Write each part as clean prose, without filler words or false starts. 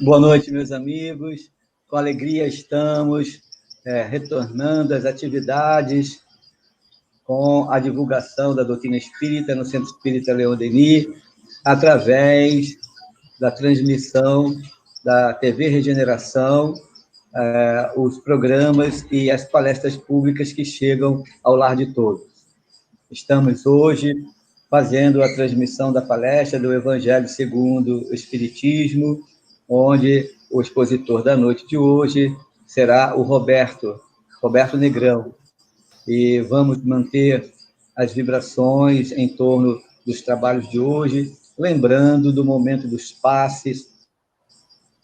Boa noite, meus amigos. Com alegria estamos retornando às atividades com a divulgação da doutrina espírita no Centro Espírita Leon Denis, através da transmissão da TV Regeneração, os programas e as palestras públicas que chegam ao lar de todos. Estamos hoje fazendo a transmissão da palestra do Evangelho segundo o Espiritismo, onde o expositor da noite de hoje será o Roberto Negrão. E vamos manter as vibrações em torno dos trabalhos de hoje, lembrando do momento dos passes,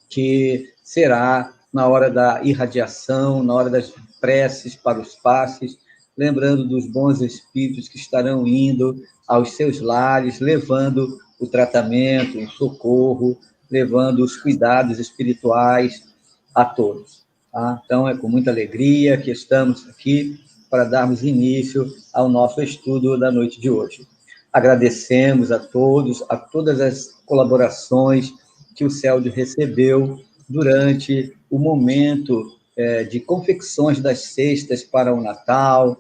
que será na hora da irradiação, na hora das preces para os passes, lembrando dos bons espíritos que estarão indo aos seus lares, levando o tratamento, o socorro, levando os cuidados espirituais a todos. Tá? Então, é com muita alegria que estamos aqui para darmos início ao nosso estudo da noite de hoje. Agradecemos a todos, a todas as colaborações que o CELD recebeu durante o momento de confecções das cestas para o Natal.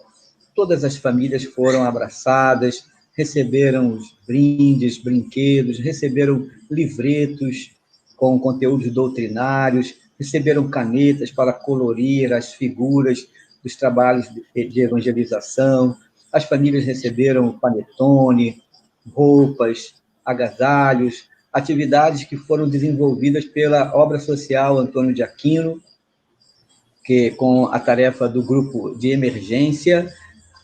Todas as famílias foram abraçadas, receberam os brindes, brinquedos, receberam livretos com conteúdos doutrinários, receberam canetas para colorir as figuras dos trabalhos de evangelização. As famílias receberam panetone, roupas, agasalhos, atividades que foram desenvolvidas pela Obra Social Antônio de Aquino, que com a tarefa do grupo de emergência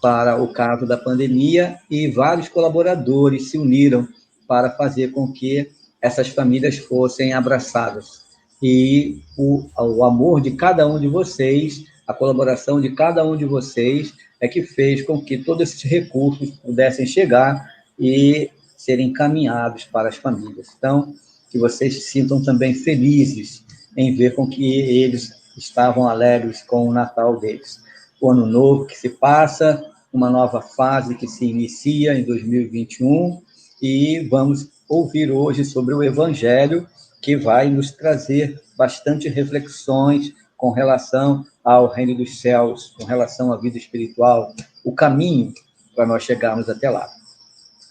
para o caso da pandemia, e vários colaboradores se uniram para fazer com que essas famílias fossem abraçadas. E o amor de cada um de vocês, a colaboração de cada um de vocês, é que fez com que todos esses recursos pudessem chegar e serem encaminhados para as famílias. Então, que vocês se sintam também felizes em ver com que eles estavam alegres com o Natal deles. O Ano Novo que se passa, uma nova fase que se inicia em 2021, e vamos ouvir hoje sobre o Evangelho, que vai nos trazer bastante reflexões com relação ao reino dos céus, com relação à vida espiritual, o caminho para nós chegarmos até lá.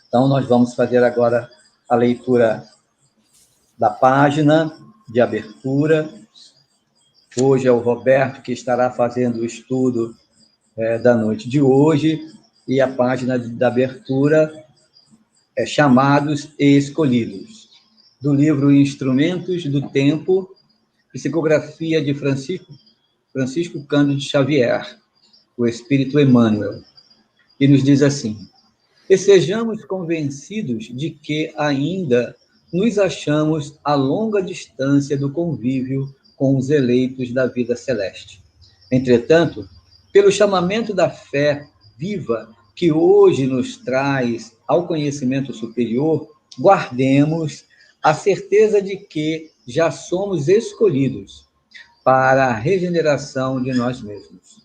Então, nós vamos fazer agora a leitura da página de abertura. Hoje é o Roberto que estará fazendo o estudo da noite de hoje, e a página da abertura é Chamados e Escolhidos, do livro Instrumentos do Tempo, psicografia de Francisco Cândido Xavier, o Espírito Emmanuel, e nos diz assim: e sejamos convencidos de que ainda nos achamos a longa distância do convívio com os eleitos da vida celeste. Entretanto, pelo chamamento da fé viva que hoje nos traz ao conhecimento superior, guardemos a certeza de que já somos escolhidos para a regeneração de nós mesmos,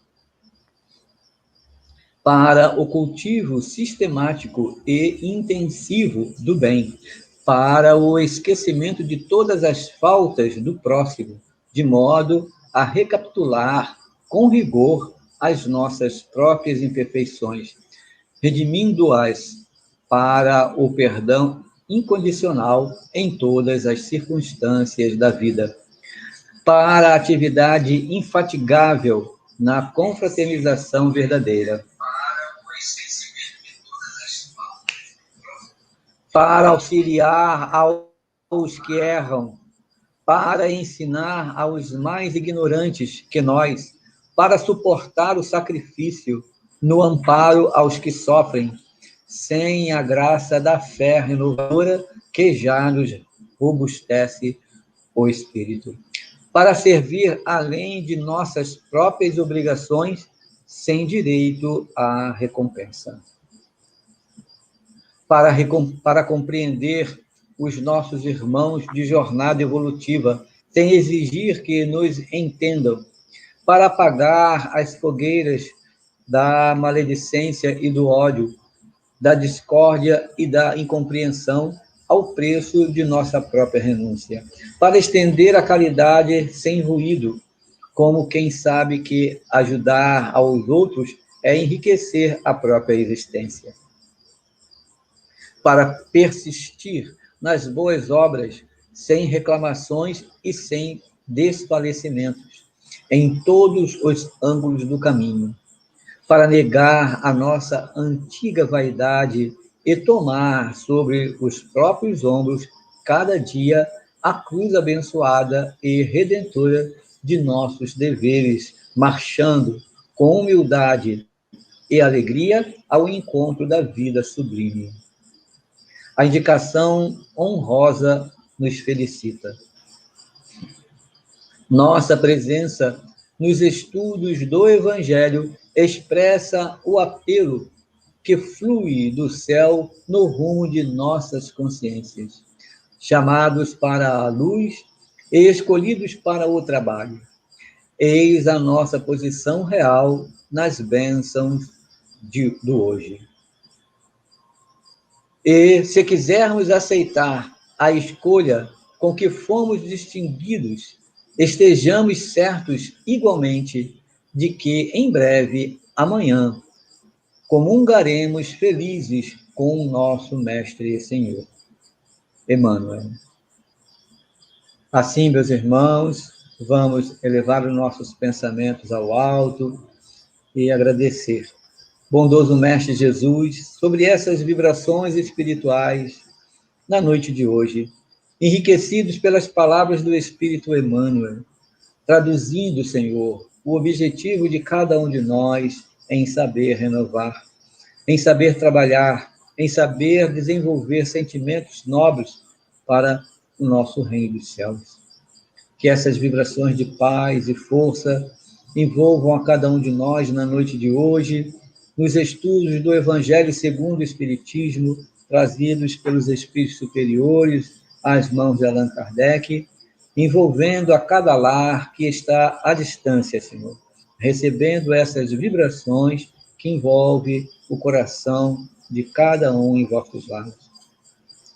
para o cultivo sistemático e intensivo do bem, para o esquecimento de todas as faltas do próximo, de modo a recapitular com rigor as nossas próprias imperfeições, redimindo-as para o perdão incondicional em todas as circunstâncias da vida, para a atividade infatigável na confraternização verdadeira, para auxiliar aos que erram, para ensinar aos mais ignorantes que nós, para suportar o sacrifício no amparo aos que sofrem, sem a graça da fé renovadora que já nos robustece o espírito, para servir além de nossas próprias obrigações, sem direito à recompensa, para compreender os nossos irmãos de jornada evolutiva, sem exigir que nos entendam, para apagar as fogueiras da maledicência e do ódio, da discórdia e da incompreensão, ao preço de nossa própria renúncia, para estender a caridade sem ruído, como quem sabe que ajudar aos outros é enriquecer a própria existência. Para persistir nas boas obras, sem reclamações e sem desfalecimentos, em todos os ângulos do caminho, para negar a nossa antiga vaidade e tomar sobre os próprios ombros, cada dia, a cruz abençoada e redentora de nossos deveres, marchando com humildade e alegria ao encontro da vida sublime. A indicação honrosa nos felicita. Nossa presença nos estudos do Evangelho expressa o apelo que flui do céu no rumo de nossas consciências, chamados para a luz e escolhidos para o trabalho. Eis a nossa posição real nas bênçãos do hoje. E, se quisermos aceitar a escolha com que fomos distinguidos, estejamos certos igualmente de que, em breve, amanhã, comungaremos felizes com o nosso Mestre e Senhor, Emmanuel. Assim, meus irmãos, vamos elevar os nossos pensamentos ao alto e agradecer. Bondoso Mestre Jesus, sobre essas vibrações espirituais, na noite de hoje, enriquecidos pelas palavras do Espírito Emmanuel, traduzindo, Senhor, o objetivo de cada um de nós em saber renovar, em saber trabalhar, em saber desenvolver sentimentos nobres para o nosso reino dos céus. Que essas vibrações de paz e força envolvam a cada um de nós na noite de hoje, nos estudos do Evangelho segundo o Espiritismo, trazidos pelos Espíritos superiores às mãos de Allan Kardec, envolvendo a cada lar que está à distância, Senhor, recebendo essas vibrações que envolvem o coração de cada um em vossos lares.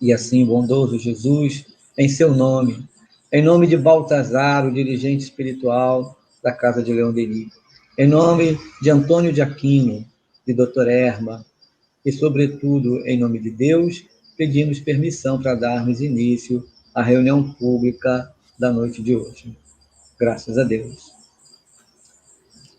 E assim, bondoso Jesus, em seu nome, em nome de Baltazar, o dirigente espiritual da Casa de Leão Denis, em nome de Antônio de Aquino, de Dr. Erma, e, sobretudo, em nome de Deus, pedimos permissão para darmos início à reunião pública da noite de hoje. Graças a Deus.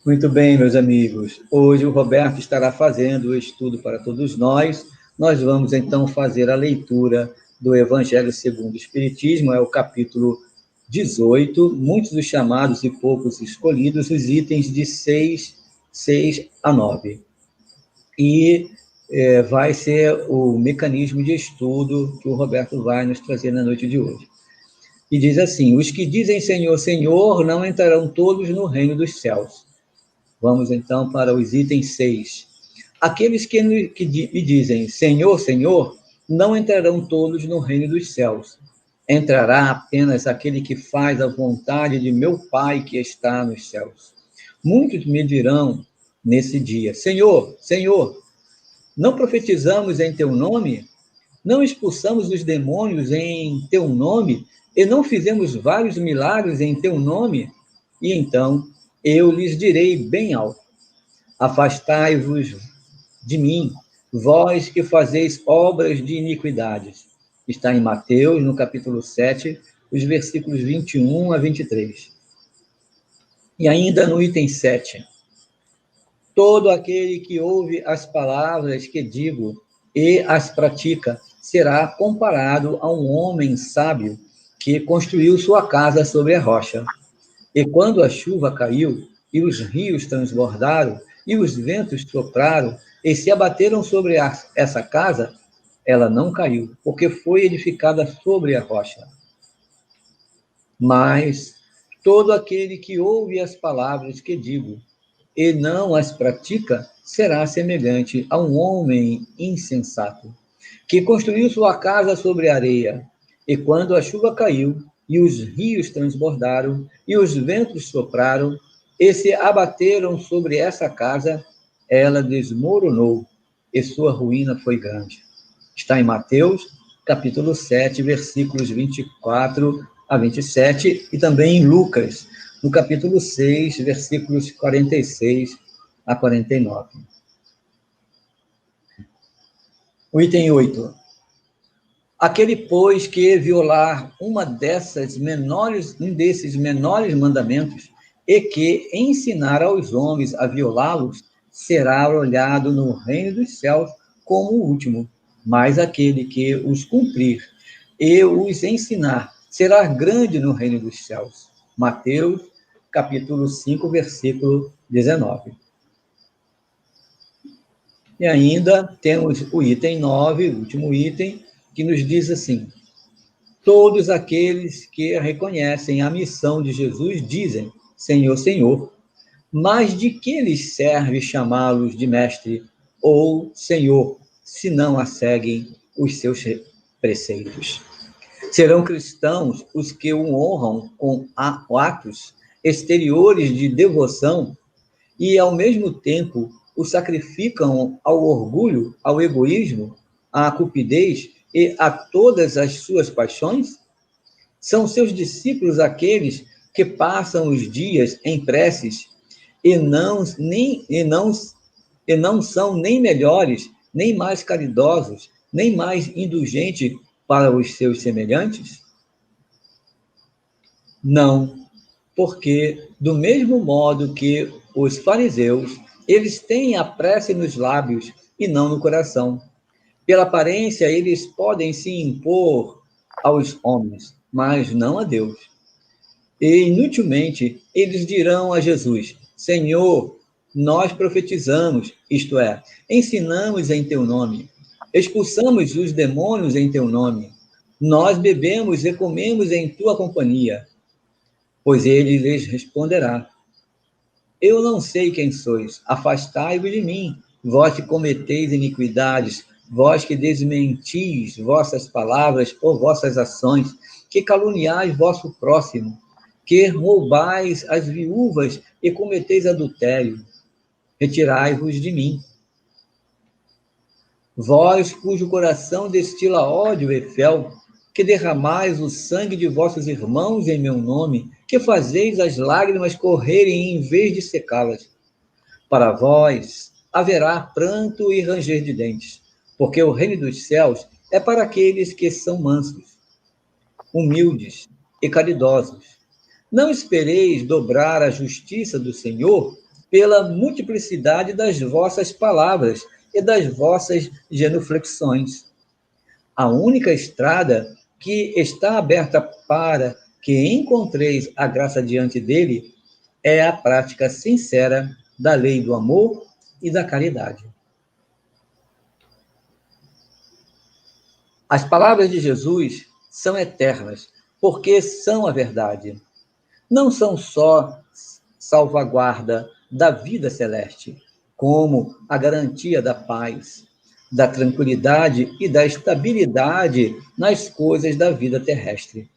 Muito bem, meus amigos. Hoje o Roberto estará fazendo o estudo para todos nós. Nós vamos, então, fazer a leitura do Evangelho segundo o Espiritismo, é o capítulo 18, muitos dos chamados e poucos escolhidos, os itens de 6 a 9. E vai ser o mecanismo de estudo que o Roberto vai nos trazer na noite de hoje. E diz assim: os que dizem Senhor, Senhor, não entrarão todos no reino dos céus. Vamos, então, para os itens 6. Aqueles que me dizem Senhor, Senhor, não entrarão todos no reino dos céus. Entrará apenas aquele que faz a vontade de meu Pai que está nos céus. Muitos me dirão nesse dia: Senhor, Senhor, não profetizamos em teu nome? Não expulsamos os demônios em teu nome? E não fizemos vários milagres em teu nome? E então eu lhes direi bem alto: afastai-vos de mim, vós que fazeis obras de iniquidades. Está em Mateus, no capítulo 7, os versículos 21 a 23. E ainda no item 7. Todo aquele que ouve as palavras que digo e as pratica será comparado a um homem sábio que construiu sua casa sobre a rocha. E quando a chuva caiu, e os rios transbordaram, e os ventos sopraram, e se abateram sobre essa casa, ela não caiu, porque foi edificada sobre a rocha. Mas todo aquele que ouve as palavras que digo e não as pratica, será semelhante a um homem insensato, que construiu sua casa sobre a areia, e quando a chuva caiu, e os rios transbordaram, e os ventos sopraram, e se abateram sobre essa casa, ela desmoronou, e sua ruína foi grande. Está em Mateus, capítulo 7, versículos 24 a 27, e também em Lucas, no capítulo 6, versículos 46 a 49. O item 8. Aquele, pois, que violar um desses menores mandamentos e que ensinar aos homens a violá-los, será olhado no reino dos céus como o último. Mas aquele que os cumprir e os ensinar será grande no reino dos céus. Mateus, capítulo 5, versículo 19. E ainda temos o item 9, o último item, que nos diz assim: todos aqueles que reconhecem a missão de Jesus dizem, Senhor, Senhor, mas de que lhes serve chamá-los de mestre ou Senhor, se não a seguem os seus preceitos? Serão cristãos os que o honram com atos exteriores de devoção e, ao mesmo tempo, o sacrificam ao orgulho, ao egoísmo, à cupidez e a todas as suas paixões? São seus discípulos aqueles que passam os dias em preces e não são nem melhores, nem mais caridosos, nem mais indulgentes para os seus semelhantes? Não, porque, do mesmo modo que os fariseus, eles têm a prece nos lábios e não no coração. Pela aparência, eles podem se impor aos homens, mas não a Deus. E, inutilmente, eles dirão a Jesus, Senhor, nós profetizamos, isto é, ensinamos em teu nome, expulsamos os demônios em teu nome, nós bebemos e comemos em tua companhia. Pois ele lhes responderá, eu não sei quem sois, afastai-vos de mim, vós que cometeis iniquidades, vós que desmentis vossas palavras ou vossas ações, que caluniais vosso próximo, que roubais as viúvas e cometeis adultério. Retirai-vos de mim. Vós, cujo coração destila ódio e fel, que derramais o sangue de vossos irmãos em meu nome, que fazeis as lágrimas correrem em vez de secá-las. Para vós haverá pranto e ranger de dentes, porque o reino dos céus é para aqueles que são mansos, humildes e caridosos. Não espereis dobrar a justiça do Senhor pela multiplicidade das vossas palavras e das vossas genuflexões. A única estrada que está aberta para que encontreis a graça diante dele é a prática sincera da lei do amor e da caridade. As palavras de Jesus são eternas, porque são a verdade. Não são só salvaguarda da vida celeste, como a garantia da paz, da tranquilidade e da estabilidade nas coisas da vida terrestre.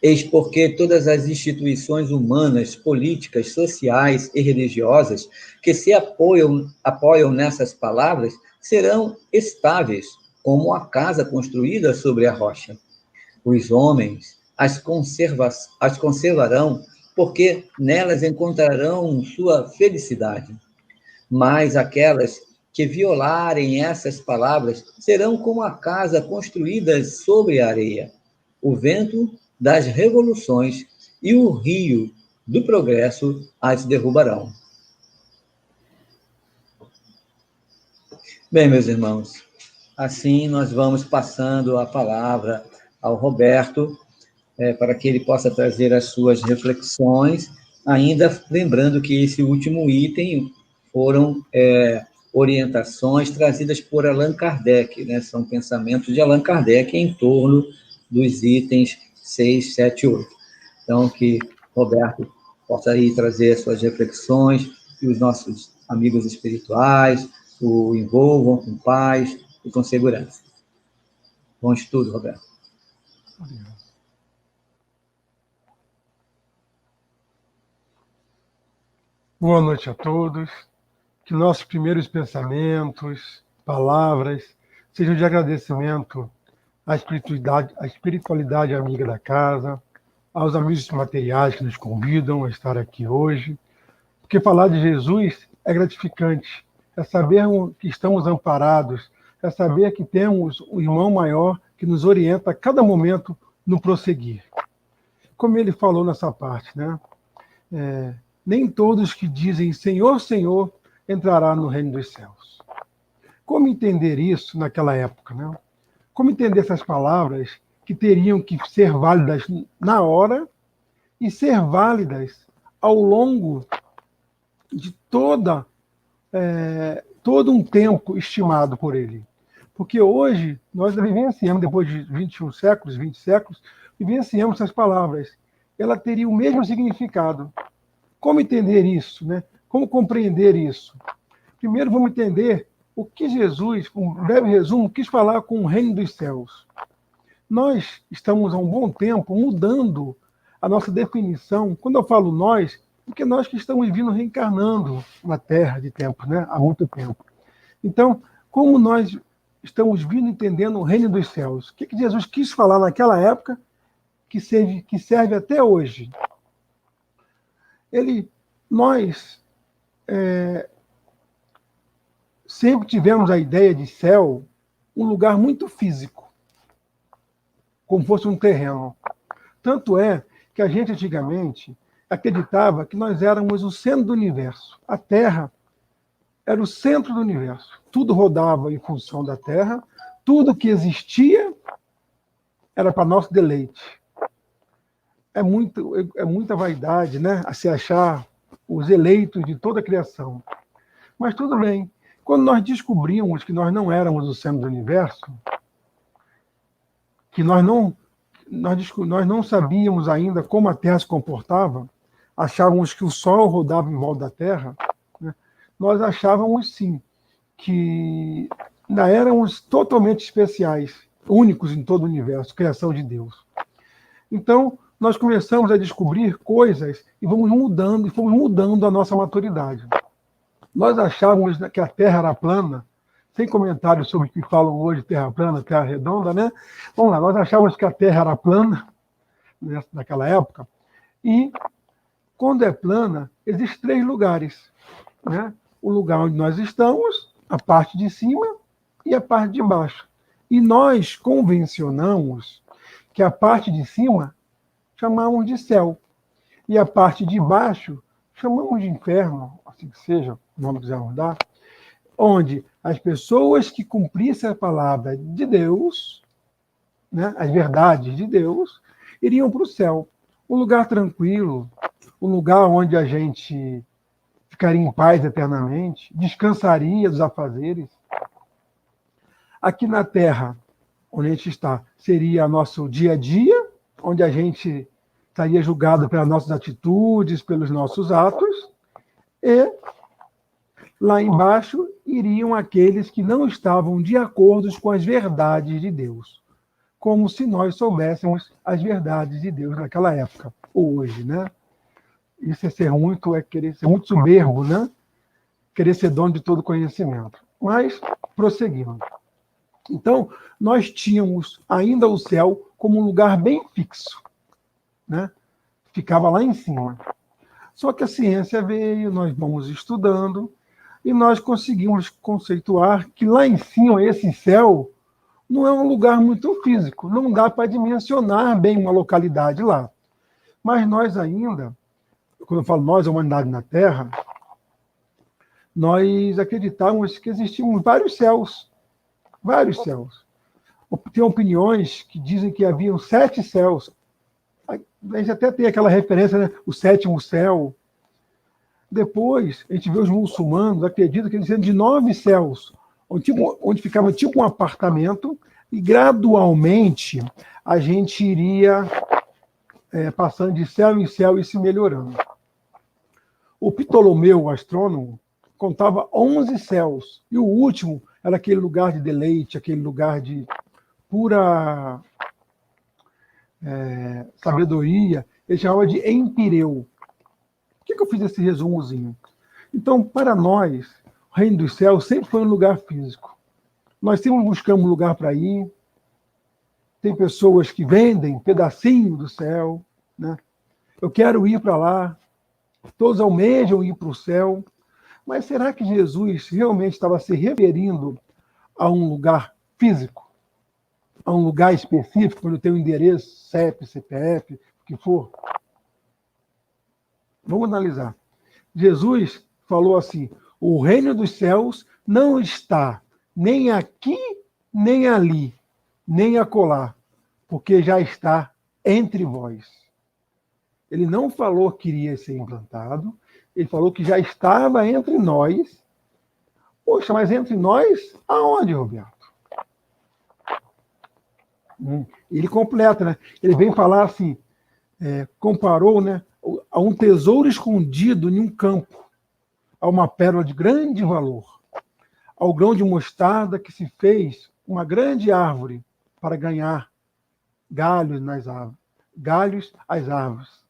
Eis porque todas as instituições humanas, políticas, sociais e religiosas que se apoiam nessas palavras serão estáveis, como a casa construída sobre a rocha. Os homens as conservarão, porque nelas encontrarão sua felicidade. Mas aquelas que violarem essas palavras serão como a casa construída sobre a areia. O vento das revoluções e o rio do progresso as derrubarão. Bem, meus irmãos, assim nós vamos passando a palavra ao Roberto, para que ele possa trazer as suas reflexões, ainda lembrando que esse último item foram orientações trazidas por Allan Kardec, né? São pensamentos de Allan Kardec em torno dos itens 6, 7 e 8. Então, que Roberto possa aí trazer as suas reflexões, e os nossos amigos espirituais o envolvam com paz e com segurança. Bom estudo, Roberto. Boa noite a todos. Que nossos primeiros pensamentos, palavras, sejam de agradecimento a espiritualidade amiga da casa, aos amigos materiais que nos convidam a estar aqui hoje. Porque falar de Jesus é gratificante, é saber que estamos amparados, é saber que temos um irmão maior que nos orienta a cada momento no prosseguir. Como ele falou nessa parte, né? Nem todos que dizem Senhor, Senhor, entrará no reino dos céus. Como entender isso naquela época, né? Como entender essas palavras que teriam que ser válidas na hora e ser válidas ao longo de todo um tempo estimado por ele? Porque hoje nós vivenciamos, depois de 21 séculos, 20 séculos, vivenciamos essas palavras. Ela teria o mesmo significado. Como entender isso, né? Como compreender isso? Primeiro vamos entender o que Jesus, um breve resumo, quis falar com o reino dos céus. Nós estamos há um bom tempo mudando a nossa definição. Quando eu falo nós, porque nós que estamos vindo reencarnando na Terra de tempo, né? Há muito tempo. Então, como nós estamos vindo entendendo o reino dos céus? O que Jesus quis falar naquela época que serve até hoje? Nós sempre tivemos a ideia de céu um lugar muito físico, como fosse um terreno. Tanto é que a gente antigamente acreditava que nós éramos o centro do universo. A Terra era o centro do universo. Tudo rodava em função da Terra, tudo que existia era para nosso deleite. É muita vaidade, né? A se achar os eleitos de toda a criação. Mas tudo bem. Quando nós descobrimos que nós não éramos o centro do universo, que nós não sabíamos ainda como a Terra se comportava, achávamos que o Sol rodava em volta da Terra, né? Nós achávamos, sim, que ainda éramos totalmente especiais, únicos em todo o universo, criação de Deus. Então, nós começamos a descobrir coisas e fomos mudando a nossa maturidade. Nós achávamos que a Terra era plana, sem comentários sobre o que falam hoje, Terra plana, Terra redonda, né? Vamos lá, nós achávamos que a Terra era plana, naquela época, e quando é plana, existem 3 lugares, né? O lugar onde nós estamos, a parte de cima e a parte de baixo. E nós convencionamos que a parte de cima chamamos de céu, e a parte de baixo chamamos de inferno, assim que seja, o nome que quisermos dar, onde as pessoas que cumprissem a palavra de Deus, né, as verdades de Deus, iriam para o céu. Um lugar tranquilo, um lugar onde a gente ficaria em paz eternamente, descansaria dos afazeres. Aqui na Terra, onde a gente está, seria nosso dia a dia, onde a gente estaria julgado pelas nossas atitudes, pelos nossos atos, e lá embaixo iriam aqueles que não estavam de acordo com as verdades de Deus, como se nós soubéssemos as verdades de Deus naquela época, ou hoje, né? Isso é querer ser muito soberbo, né? Querer ser dono de todo conhecimento. Mas, prosseguindo. Então, nós tínhamos ainda o céu como um lugar bem fixo, né? Ficava lá em cima. Só que a ciência veio, nós vamos estudando, e nós conseguimos conceituar que lá em cima, esse céu, não é um lugar muito físico, não dá para dimensionar bem uma localidade lá. Mas nós ainda, quando eu falo nós, a humanidade na Terra, nós acreditávamos que existiam vários céus. Vários céus. Tem opiniões que dizem que haviam 7 céus. A gente até tem aquela referência, né? O 7º céu. Depois, a gente vê os muçulmanos, acreditam que eles são de 9 céus, onde ficava tipo um apartamento, e gradualmente a gente iria passando de céu em céu e se melhorando. O Ptolomeu, o astrônomo, contava 11 céus, e o último era aquele lugar de deleite, aquele lugar de pura sabedoria, ele chamava de Empireu. Por que eu fiz esse resumozinho? Então, para nós, o reino dos céus sempre foi um lugar físico. Nós sempre buscamos um lugar para ir, tem pessoas que vendem pedacinho do céu, né? Eu quero ir para lá, todos almejam ir para o céu, mas será que Jesus realmente estava se referindo a um lugar físico, a um lugar específico, onde tem um endereço, CEP, CPF, o que for? Vamos analisar. Jesus falou assim: o reino dos céus não está nem aqui, nem ali, nem acolá, porque já está entre vós. Ele não falou que iria ser implantado, ele falou que já estava entre nós. Poxa, mas entre nós, aonde, Roberto? Ele completa, né? Ele vem falar assim, comparou, né, a um tesouro escondido em um campo, a uma pérola de grande valor, ao grão de mostarda que se fez uma grande árvore para ganhar galhos às árvores.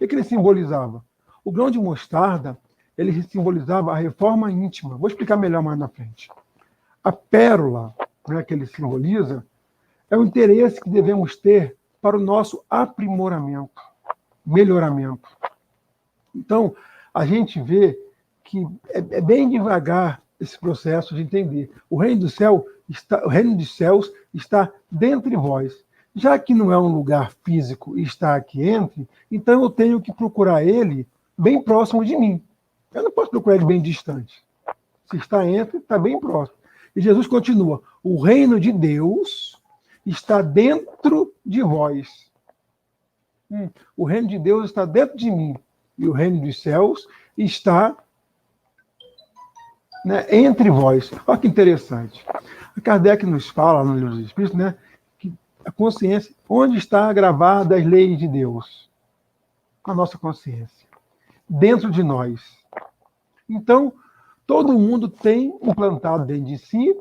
O que ele simbolizava? O grão de mostarda, ele simbolizava a reforma íntima. Vou explicar melhor mais na frente. A pérola, né, que ele simboliza, é o interesse que devemos ter para o nosso aprimoramento, melhoramento. Então, a gente vê que é bem devagar esse processo de entender. O reino dos céus está dentro de vós. Já que não é um lugar físico e está aqui entre, então eu tenho que procurar ele bem próximo de mim. Eu não posso procurar ele bem distante. Se está entre, está bem próximo. E Jesus continua: o reino de Deus está dentro de vós. O reino de Deus está dentro de mim. E o reino dos céus está, né, entre vós. Olha que interessante. A Kardec nos fala no Livro dos Espíritos, né, que a consciência, onde está gravada as leis de Deus? A nossa consciência. Dentro de nós. Então, todo mundo tem implantado dentro de si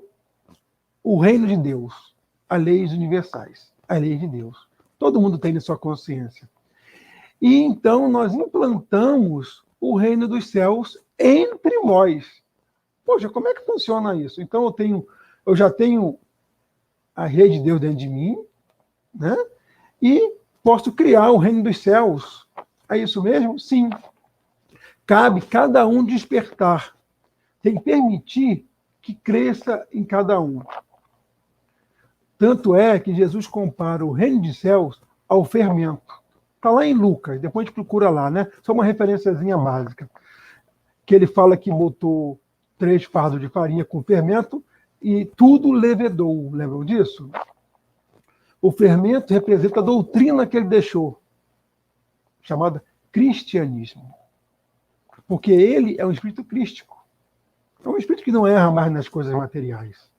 o reino de Deus, as leis universais, as leis de Deus. Todo mundo tem na sua consciência. E então nós implantamos o reino dos céus entre vós. Poxa, como é que funciona isso? Então eu já tenho a lei de Deus dentro de mim, né? E posso criar o reino dos céus. É isso mesmo? Sim. Cabe cada um despertar. Tem que permitir que cresça em cada um. Tanto é que Jesus compara o reino dos céus ao fermento. Está lá em Lucas, depois a gente procura lá, né? Só uma referenciazinha básica. Que ele fala que botou 3 fardos de farinha com fermento e tudo levedou. Lembram disso? O fermento representa a doutrina que ele deixou, chamada cristianismo. Porque ele é um espírito crístico. É um espírito que não erra mais nas coisas materiais.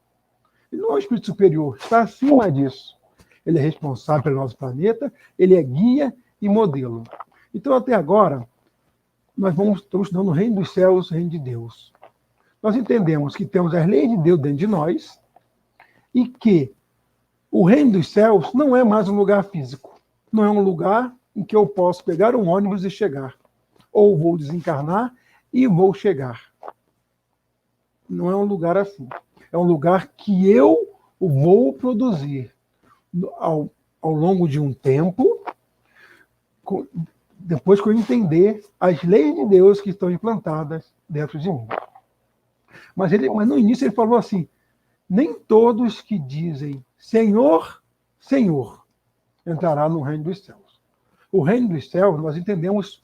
Ele não é um espírito superior, está acima disso. Ele é responsável pelo nosso planeta, ele é guia e modelo. Então, até agora, nós estamos estudando o reino dos céus, o reino de Deus. Nós entendemos que temos as leis de Deus dentro de nós e que o reino dos céus não é mais um lugar físico. Não é um lugar em que eu posso pegar um ônibus e chegar. Ou vou desencarnar e vou chegar. Não é um lugar assim. É um lugar que eu vou produzir ao longo de um tempo, depois que eu entender as leis de Deus que estão implantadas dentro de mim. Mas no início ele falou assim: nem todos que dizem Senhor, Senhor, entrará no reino dos céus. O reino dos céus, nós entendemos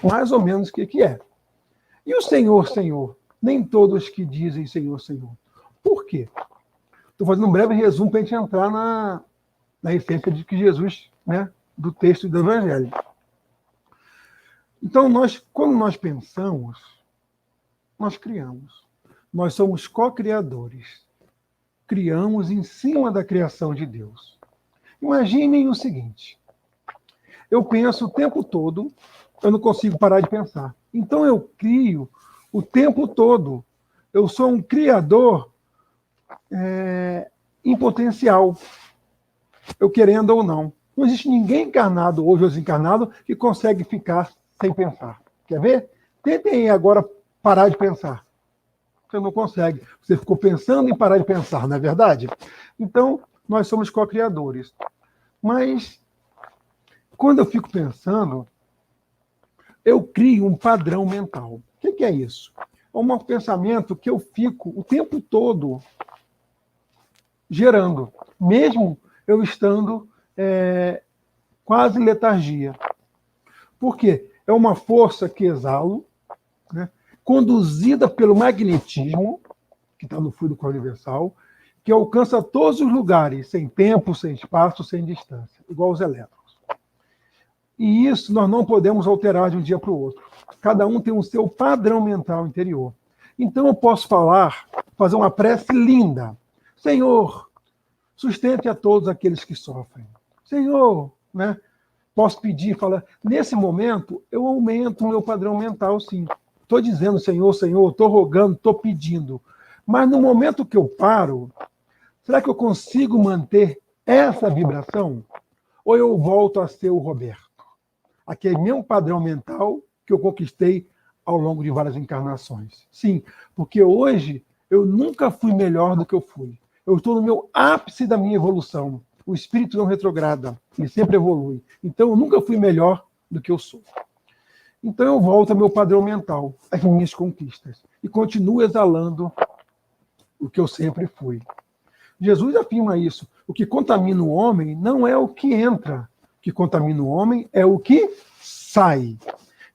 mais ou menos o que é. E o Senhor, Senhor? Nem todos que dizem Senhor, Senhor. Por quê? Estou fazendo um breve resumo para a gente entrar na essência de que Jesus, né, do texto do Evangelho. Então, quando nós pensamos, nós criamos. Nós somos co-criadores. Criamos em cima da criação de Deus. Imaginem o seguinte: eu penso o tempo todo, eu não consigo parar de pensar. Então eu crio o tempo todo. Eu sou um criador em potencial, eu querendo ou não. Não existe ninguém encarnado hoje ou desencarnado que consegue ficar sem pensar. Quer ver? Tentem agora parar de pensar. Você não consegue. Você ficou pensando em parar de pensar, não é verdade? Então, nós somos co-criadores. Mas, quando eu fico pensando, eu crio um padrão mental. O que é isso? É um pensamento que eu fico o tempo todo gerando, mesmo eu estando quase em letargia. Por quê? É uma força que exalo, né, conduzida pelo magnetismo, que está no fluido universal, que alcança todos os lugares, sem tempo, sem espaço, sem distância, igual os elétrons. E isso nós não podemos alterar de um dia para o outro. Cada um tem o seu padrão mental interior. Então eu posso fazer uma prece linda. Senhor, sustente a todos aqueles que sofrem. Senhor, né? Posso pedir, falar. Nesse momento, eu aumento o meu padrão mental, sim. Estou dizendo, Senhor, Senhor, estou rogando, estou pedindo. Mas no momento que eu paro, será que eu consigo manter essa vibração? Ou eu volto a ser o Roberto? Aquele mesmo padrão mental que eu conquistei ao longo de várias encarnações. Sim, porque hoje eu nunca fui melhor do que eu fui. Eu estou no meu ápice da minha evolução. O espírito não retrograda, ele sempre evolui. Então eu nunca fui melhor do que eu sou. Então eu volto ao meu padrão mental, às minhas conquistas, e continuo exalando o que eu sempre fui. Jesus afirma isso. O que contamina o homem não é o que entra. O que contamina o homem é o que sai.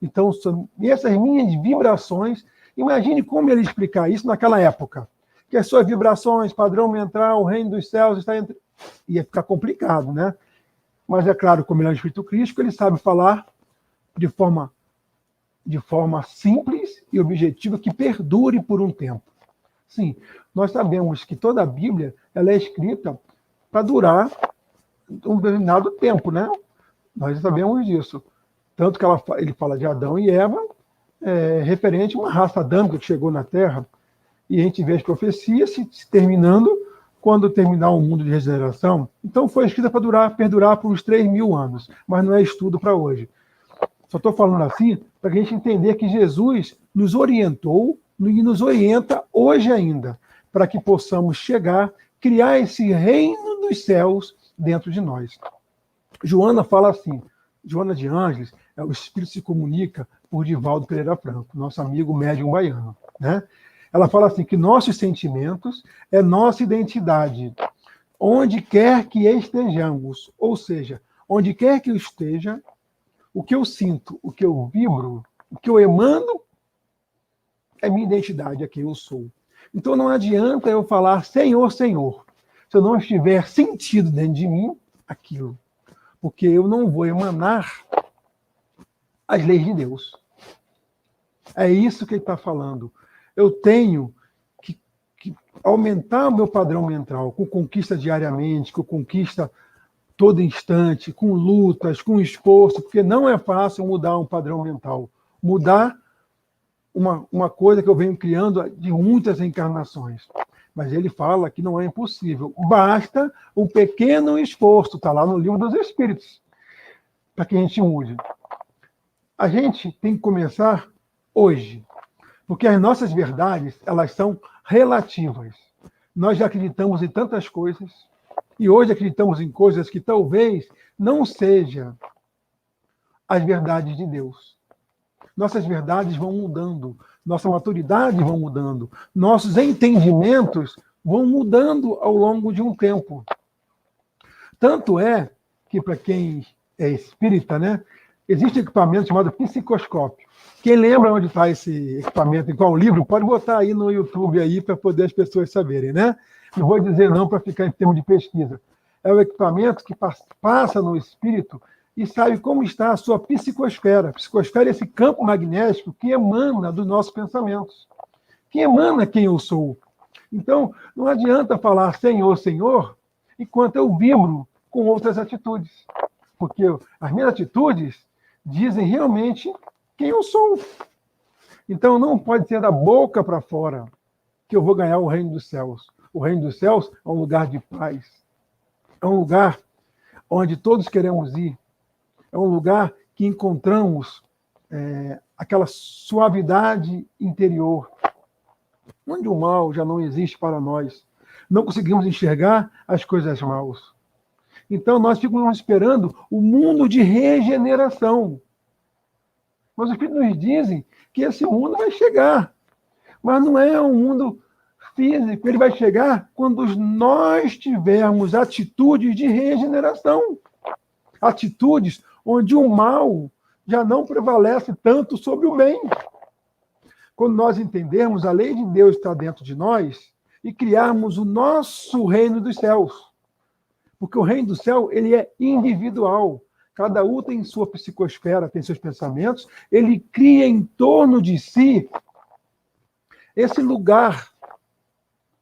Então, são essas minhas vibrações. Imagine como ele explicar isso naquela época. Que as suas vibrações, padrão mental, o reino dos céus está entre... Ia ficar complicado, né? Mas é claro, como ele é um espírito crístico, ele sabe falar de forma simples e objetiva que perdure por um tempo. Sim, nós sabemos que toda a Bíblia ela é escrita para durar um determinado tempo, né? Nós sabemos disso. Tanto que ele fala de Adão e Eva, referente a uma raça adâmica que chegou na Terra, e a gente vê as profecias se terminando quando terminar o mundo de regeneração. Então foi escrita para perdurar por uns 3.000 anos, mas não é estudo para hoje. Só estou falando assim para a gente entender que Jesus nos orientou e nos orienta hoje ainda, para que possamos criar esse reino dos céus dentro de nós. Joana fala assim, Joana de Ângeles, o Espírito se comunica por Divaldo Pereira Franco, nosso amigo médium baiano, né? Ela fala assim, que nossos sentimentos é nossa identidade, onde quer que estejamos, ou seja, onde quer que eu esteja, o que eu sinto, o que eu vibro, o que eu emano, é minha identidade, é quem eu sou. Então não adianta eu falar Senhor, Senhor, se eu não estiver sentido dentro de mim aquilo. Porque eu não vou emanar as leis de Deus. É isso que ele está falando. Eu tenho que aumentar o meu padrão mental, com conquista diariamente, com conquista todo instante, com lutas, com esforço, porque não é fácil mudar um padrão mental. Mudar uma coisa que eu venho criando de muitas encarnações. Mas ele fala que não é impossível. Basta um pequeno esforço, está lá no Livro dos Espíritos, para que a gente mude. A gente tem que começar hoje, porque as nossas verdades, elas são relativas. Nós já acreditamos em tantas coisas, e hoje acreditamos em coisas que talvez não sejam as verdades de Deus. Nossas verdades vão mudando, nossa maturidade vão mudando, nossos entendimentos vão mudando ao longo de um tempo. Tanto é que, para quem é espírita, né, existe um equipamento chamado psicoscópio. Quem lembra onde está esse equipamento, em qual livro, pode botar aí no YouTube aí para poder as pessoas saberem, né? Não vou dizer não para ficar em termos de pesquisa. É o equipamento que passa no espírito e sabe como está a sua psicosfera. A psicosfera é esse campo magnético que emana dos nossos pensamentos, que emana quem eu sou. Então, não adianta falar Senhor, Senhor, enquanto eu vibro com outras atitudes. Porque as minhas atitudes dizem realmente quem eu sou. Então, não pode ser da boca para fora que eu vou ganhar o reino dos céus. O reino dos céus é um lugar de paz. É um lugar onde todos queremos ir. É um lugar que encontramos aquela suavidade interior, onde o mal já não existe para nós. Não conseguimos enxergar as coisas maus. Então, nós ficamos esperando o mundo de regeneração. Mas os Espíritos nos dizem que esse mundo vai chegar. Mas não é um mundo físico. Ele vai chegar quando nós tivermos atitudes de regeneração. Atitudes onde o mal já não prevalece tanto sobre o bem. Quando nós entendermos a lei de Deus está dentro de nós e criarmos o nosso reino dos céus. Porque o reino do céu, ele é individual. Cada um tem sua psicosfera, tem seus pensamentos. Ele cria em torno de si esse lugar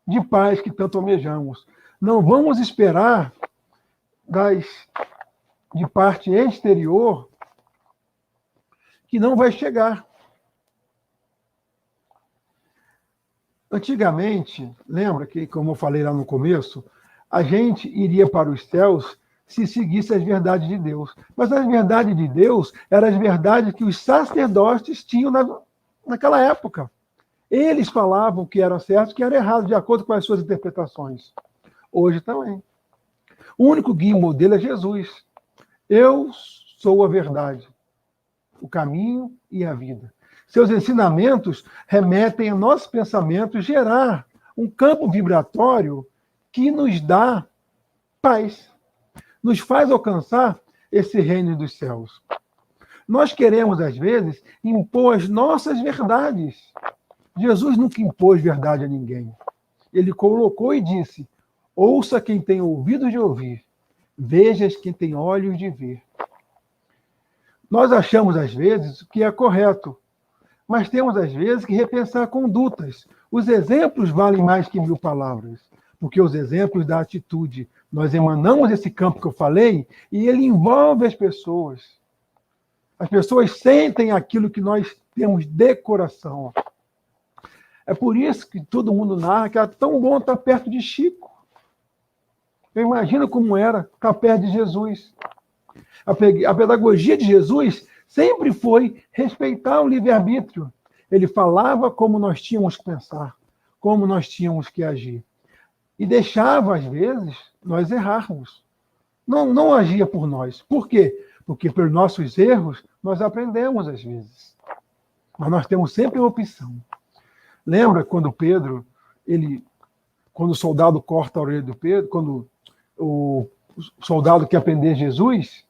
de paz que tanto almejamos. Não vamos esperar de parte exterior que não vai chegar. Antigamente, lembra que, como eu falei lá no começo, a gente iria para os céus se seguisse as verdades de Deus. Mas as verdades de Deus eram as verdades que os sacerdotes tinham naquela época. Eles falavam que era certo e que era errado, de acordo com as suas interpretações. Hoje também. O único guia e modelo é Jesus. Eu sou a verdade, o caminho e a vida. Seus ensinamentos remetem a nossos pensamentos gerar um campo vibratório que nos dá paz, nos faz alcançar esse reino dos céus. Nós queremos, às vezes, impor as nossas verdades. Jesus nunca impôs verdade a ninguém. Ele colocou e disse: ouça quem tem ouvido de ouvir, vejas quem tem olhos de ver. Nós achamos, às vezes, que é correto, mas temos, às vezes, que repensar condutas. Os exemplos valem mais que 1000 palavras, porque os exemplos da atitude, nós emanamos esse campo que eu falei, e ele envolve as pessoas. As pessoas sentem aquilo que nós temos de coração. É por isso que todo mundo narra que era tão bom estar perto de Chico. Eu imagino como era estar perto de Jesus. A pedagogia de Jesus sempre foi respeitar o livre-arbítrio. Ele falava como nós tínhamos que pensar, como nós tínhamos que agir. E deixava, às vezes, nós errarmos. Não agia por nós. Por quê? Porque pelos nossos erros, nós aprendemos, às vezes. Mas nós temos sempre uma opção. Lembra quando quando o soldado corta a orelha do Pedro, quando o soldado quer prender Jesus,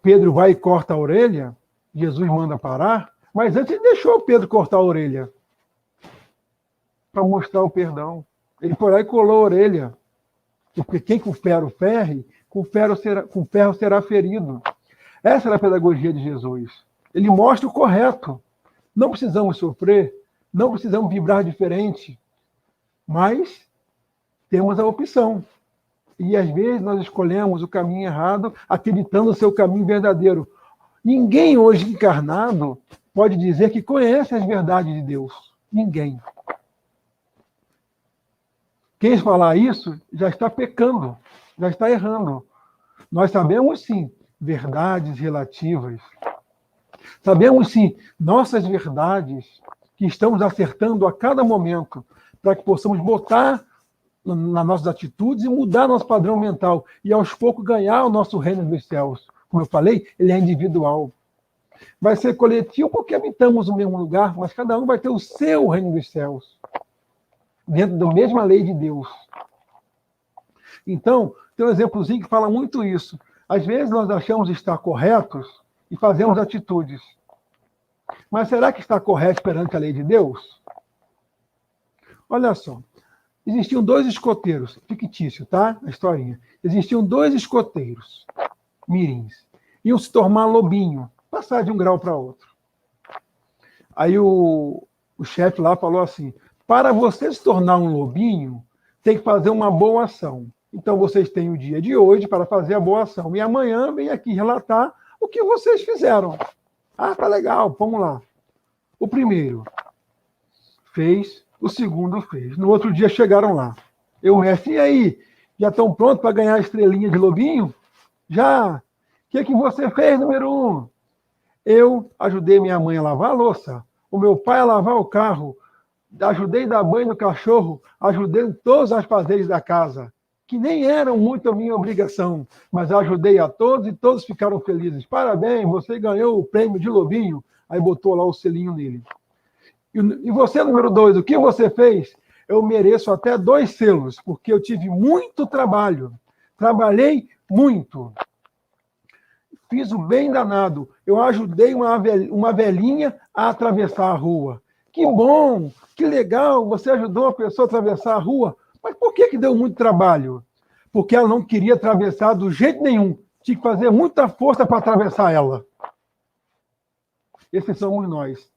Pedro vai e corta a orelha, Jesus manda parar, mas antes ele deixou Pedro cortar a orelha para mostrar o perdão. Ele foi lá e colou a orelha, porque quem com ferro ferre, com ferro será ferido. Essa era a pedagogia de Jesus. Ele mostra o correto. Não precisamos sofrer, não precisamos vibrar diferente, mas temos a opção. E às vezes nós escolhemos o caminho errado, acreditando no seu caminho verdadeiro. Ninguém hoje encarnado pode dizer que conhece as verdades de Deus. Ninguém. Quem falar isso já está pecando, já está errando. Nós sabemos, sim, verdades relativas. Sabemos, sim, nossas verdades que estamos acertando a cada momento para que possamos botar nas nossas atitudes e mudar nosso padrão mental e, aos poucos, ganhar o nosso reino dos céus. Como eu falei, ele é individual. Vai ser coletivo porque habitamos o mesmo lugar, mas cada um vai ter o seu reino dos céus, dentro da mesma lei de Deus. Então, tem um exemplozinho que fala muito isso. Às vezes nós achamos estar corretos e fazemos atitudes. Mas será que está correto perante a lei de Deus? Olha só. Existiam 2 escoteiros, fictício, tá? A historinha. Existiam 2 escoteiros, mirins. Iam se tornar lobinho, passar de um grau para outro. Aí o chefe lá falou assim: para você se tornar um lobinho, tem que fazer uma boa ação. Então vocês têm o dia de hoje para fazer a boa ação. E amanhã vem aqui relatar o que vocês fizeram. Ah, tá legal, vamos lá. O primeiro fez, o segundo fez. No outro dia chegaram lá. Eu, mestre, e aí? Já estão prontos para ganhar a estrelinha de lobinho? Já. O que você fez, número 1? Eu ajudei minha mãe a lavar a louça, o meu pai a lavar o carro, ajudei a dar banho no cachorro, ajudei em todos os afazeres da casa, que nem eram muito a minha obrigação, mas ajudei a todos e todos ficaram felizes. Parabéns, você ganhou o prêmio de Lobinho. Aí botou lá o selinho nele. E você, número 2, o que você fez? Eu mereço até 2 selos, porque eu tive muito trabalho. Trabalhei muito. Fiz o bem danado. Eu ajudei uma velhinha a atravessar a rua. Que bom, que legal, você ajudou uma pessoa a atravessar a rua. Mas por que deu muito trabalho? Porque ela não queria atravessar do jeito nenhum. Tinha que fazer muita força para atravessar ela. Esses somos nós.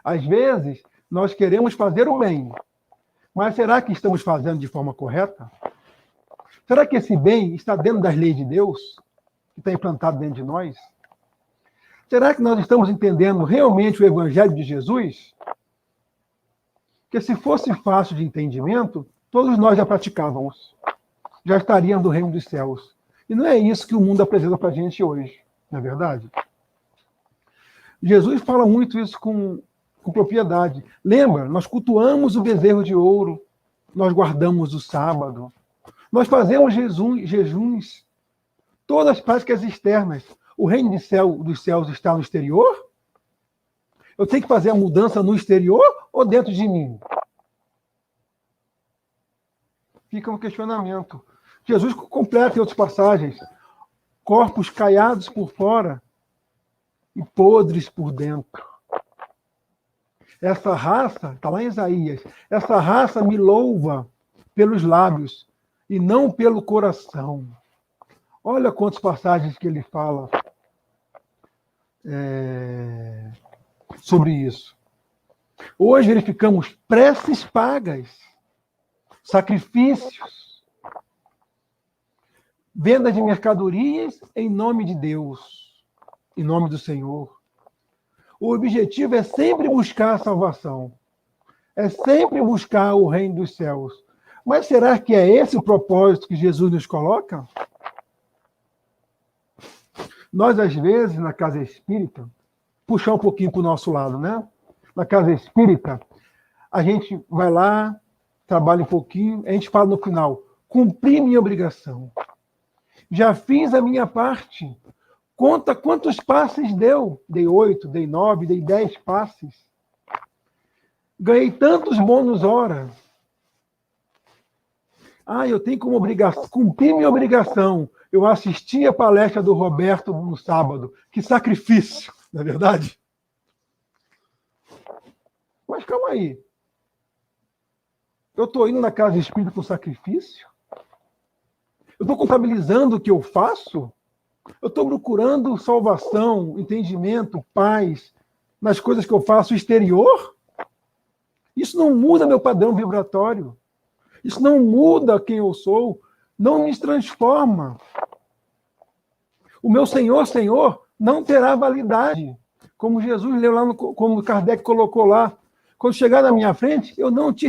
Às vezes, nós queremos fazer o bem. Mas será que estamos fazendo de forma correta? Será que esse bem está dentro das leis de Deus? Que está implantado dentro de nós? Será que nós estamos entendendo realmente o Evangelho de Jesus? Porque se fosse fácil de entendimento, todos nós já praticávamos. Já estaríamos no reino dos céus. E não é isso que o mundo apresenta para a gente hoje, não é verdade? Jesus fala muito isso com propriedade. Lembra? Nós cultuamos o bezerro de ouro, nós guardamos o sábado, nós fazemos jejuns, todas as práticas externas. O reino dos céus está no exterior? Eu tenho que fazer a mudança no exterior ou dentro de mim? Fica um questionamento. Jesus completa em outras passagens. Corpos caiados por fora e podres por dentro. Essa raça, está lá em Isaías, essa raça me louva pelos lábios e não pelo coração. Olha quantas passagens que ele fala sobre isso. Hoje verificamos preces pagas, sacrifícios, venda de mercadorias em nome de Deus, em nome do Senhor. O objetivo é sempre buscar a salvação, é sempre buscar o reino dos céus. Mas será que é esse o propósito que Jesus nos coloca? Nós, às vezes, na casa espírita, puxar um pouquinho para o nosso lado, né? Na casa espírita, a gente vai lá, trabalha um pouquinho, a gente fala no final, cumpri minha obrigação. Já fiz a minha parte. Conta quantos passes deu. Dei 8, dei 9, dei 10 passes. Ganhei tantos bônus hora. Eu tenho como obrigação, cumpri minha obrigação. Eu assisti a palestra do Roberto no sábado. Que sacrifício, não é verdade? Mas calma aí. Eu estou indo na casa espírita com sacrifício? Eu estou contabilizando o que eu faço? Eu estou procurando salvação, entendimento, paz nas coisas que eu faço exterior? Isso não muda meu padrão vibratório. Isso não muda quem eu sou. Não me transforma. O meu Senhor, Senhor, não terá validade. Como Jesus leu lá, como Kardec colocou lá. Quando chegar na minha frente, eu não te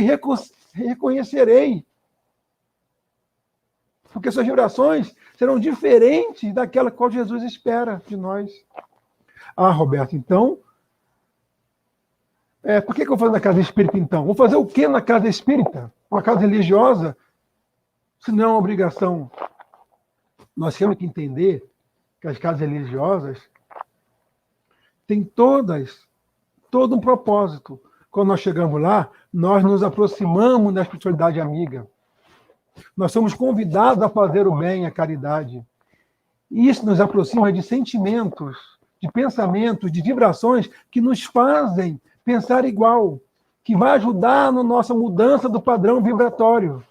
reconhecerei. Porque suas vibrações serão diferentes daquela qual Jesus espera de nós. Roberto, então... por que eu vou fazer na casa espírita, então? Vou fazer o quê na casa espírita? Uma casa religiosa? Se não é uma obrigação. Nós temos que entender que as casas religiosas têm todo um propósito. Quando nós chegamos lá, nós nos aproximamos da espiritualidade amiga. Nós somos convidados a fazer o bem, a caridade. E isso nos aproxima de sentimentos, de pensamentos, de vibrações que nos fazem pensar igual, que vai ajudar na nossa mudança do padrão vibratório.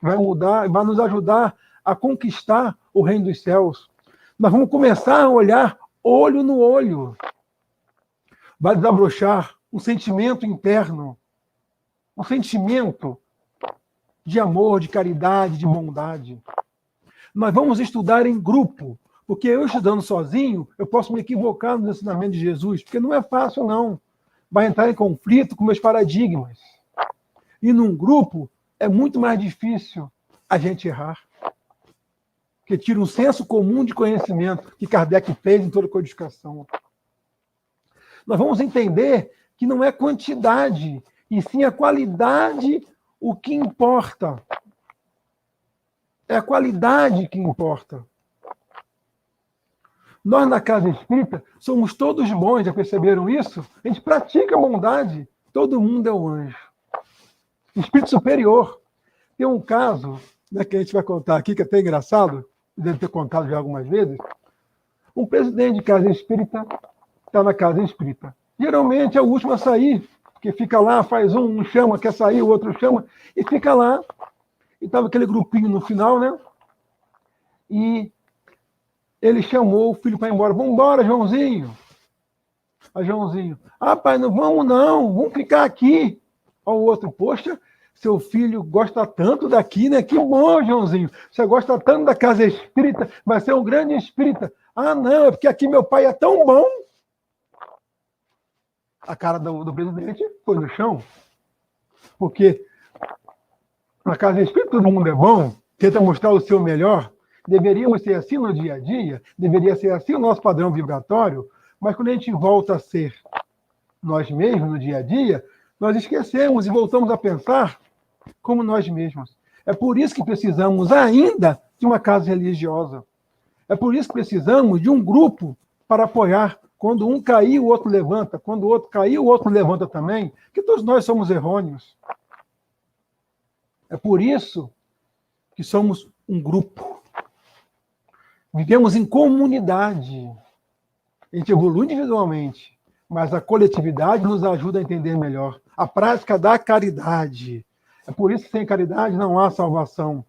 Vai nos ajudar a conquistar o reino dos céus. Nós vamos começar a olhar olho no olho. Vai desabrochar um sentimento interno, um sentimento de amor, de caridade, de bondade. Nós vamos estudar em grupo, porque eu estudando sozinho, eu posso me equivocar no ensinamento de Jesus, porque não é fácil, não. Vai entrar em conflito com meus paradigmas. E num grupo, é muito mais difícil a gente errar. Porque tira um senso comum de conhecimento que Kardec fez em toda a codificação. Nós vamos entender que não é quantidade, e sim a qualidade o que importa. É a qualidade que importa. Nós, na Casa Espírita, somos todos bons, já perceberam isso? A gente pratica a bondade. Todo mundo é um anjo. Espírito superior. Tem um caso, né, que a gente vai contar aqui, que é até engraçado, deve ter contado já algumas vezes. Um presidente de Casa Espírita está na Casa Espírita. Geralmente é o último a sair, porque fica lá, faz um chama, quer sair, o outro chama, e fica lá. E estava aquele grupinho no final, né? E ele chamou o filho para ir embora. Vamos embora, Joãozinho. A Joãozinho. Ah, pai, não vamos não, vamos ficar aqui. Ao outro, poxa, seu filho gosta tanto daqui, né? Que bom, Joãozinho. Você gosta tanto da Casa Espírita, vai ser um grande espírita. Ah, não, é porque aqui meu pai é tão bom. A cara do presidente foi no chão. Porque na Casa Espírita todo mundo é bom, tenta mostrar o seu melhor. Deveríamos ser assim no dia a dia, deveria ser assim o nosso padrão vibratório, mas quando a gente volta a ser nós mesmos no dia a dia, nós esquecemos e voltamos a pensar como nós mesmos. É por isso que precisamos ainda de uma casa religiosa. É por isso que precisamos de um grupo para apoiar. Quando um cair, o outro levanta. Quando o outro cair, o outro levanta também. Que todos nós somos errôneos. É por isso que somos um grupo. Vivemos em comunidade. A gente evolui individualmente, mas a coletividade nos ajuda a entender melhor. A prática da caridade. É por isso que sem caridade não há salvação.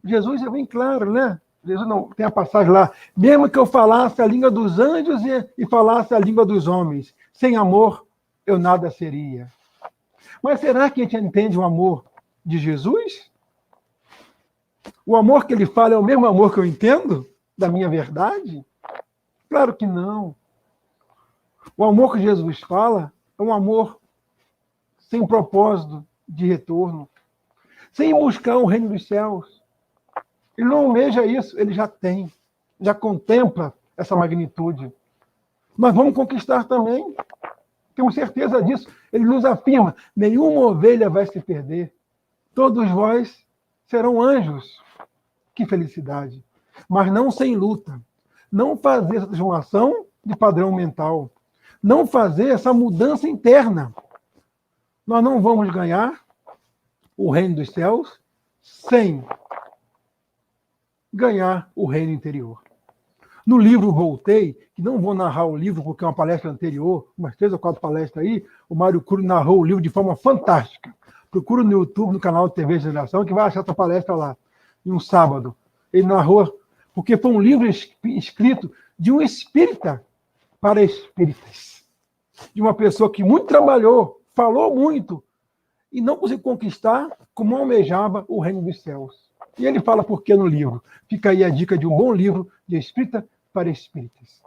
Jesus é bem claro, né? Jesus não tem a passagem lá. Mesmo que eu falasse a língua dos anjos e falasse a língua dos homens, sem amor eu nada seria. Mas será que a gente entende o amor de Jesus? O amor que ele fala é o mesmo amor que eu entendo da minha verdade? Claro que não. O amor que Jesus fala é um amor sem propósito de retorno, sem buscar o reino dos céus. Ele não almeja isso, ele já tem, já contempla essa magnitude. Nós vamos conquistar também, temos certeza disso. Ele nos afirma, nenhuma ovelha vai se perder, todos vós serão anjos. Que felicidade! Mas não sem luta, não fazer essa transformação de padrão mental, não fazer essa mudança interna. Nós não vamos ganhar o reino dos céus sem ganhar o reino interior. No livro Voltei, que não vou narrar o livro porque é uma palestra anterior, umas 3 ou 4 palestras aí, o Mário Cury narrou o livro de forma fantástica. Procura no YouTube, no canal de TV Geração, que vai achar essa palestra lá, em um sábado. Ele narrou, porque foi um livro escrito de um espírita para espíritas. De uma pessoa que muito trabalhou, falou muito, e não conseguiu conquistar como almejava o reino dos céus. E ele fala por que no livro. Fica aí a dica de um bom livro de espírita para espíritas.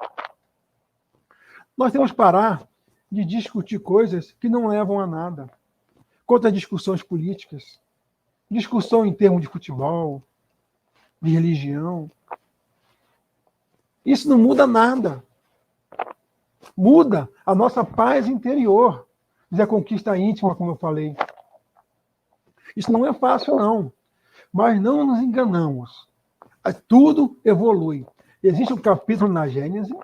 Nós temos que parar de discutir coisas que não levam a nada. Quanto às discussões políticas, discussão em termos de futebol, de religião. Isso não muda nada. Muda a nossa paz interior, a conquista íntima, como eu falei. Isso não é fácil, não. Mas não nos enganamos. Tudo evolui. Existe um capítulo na Gênese,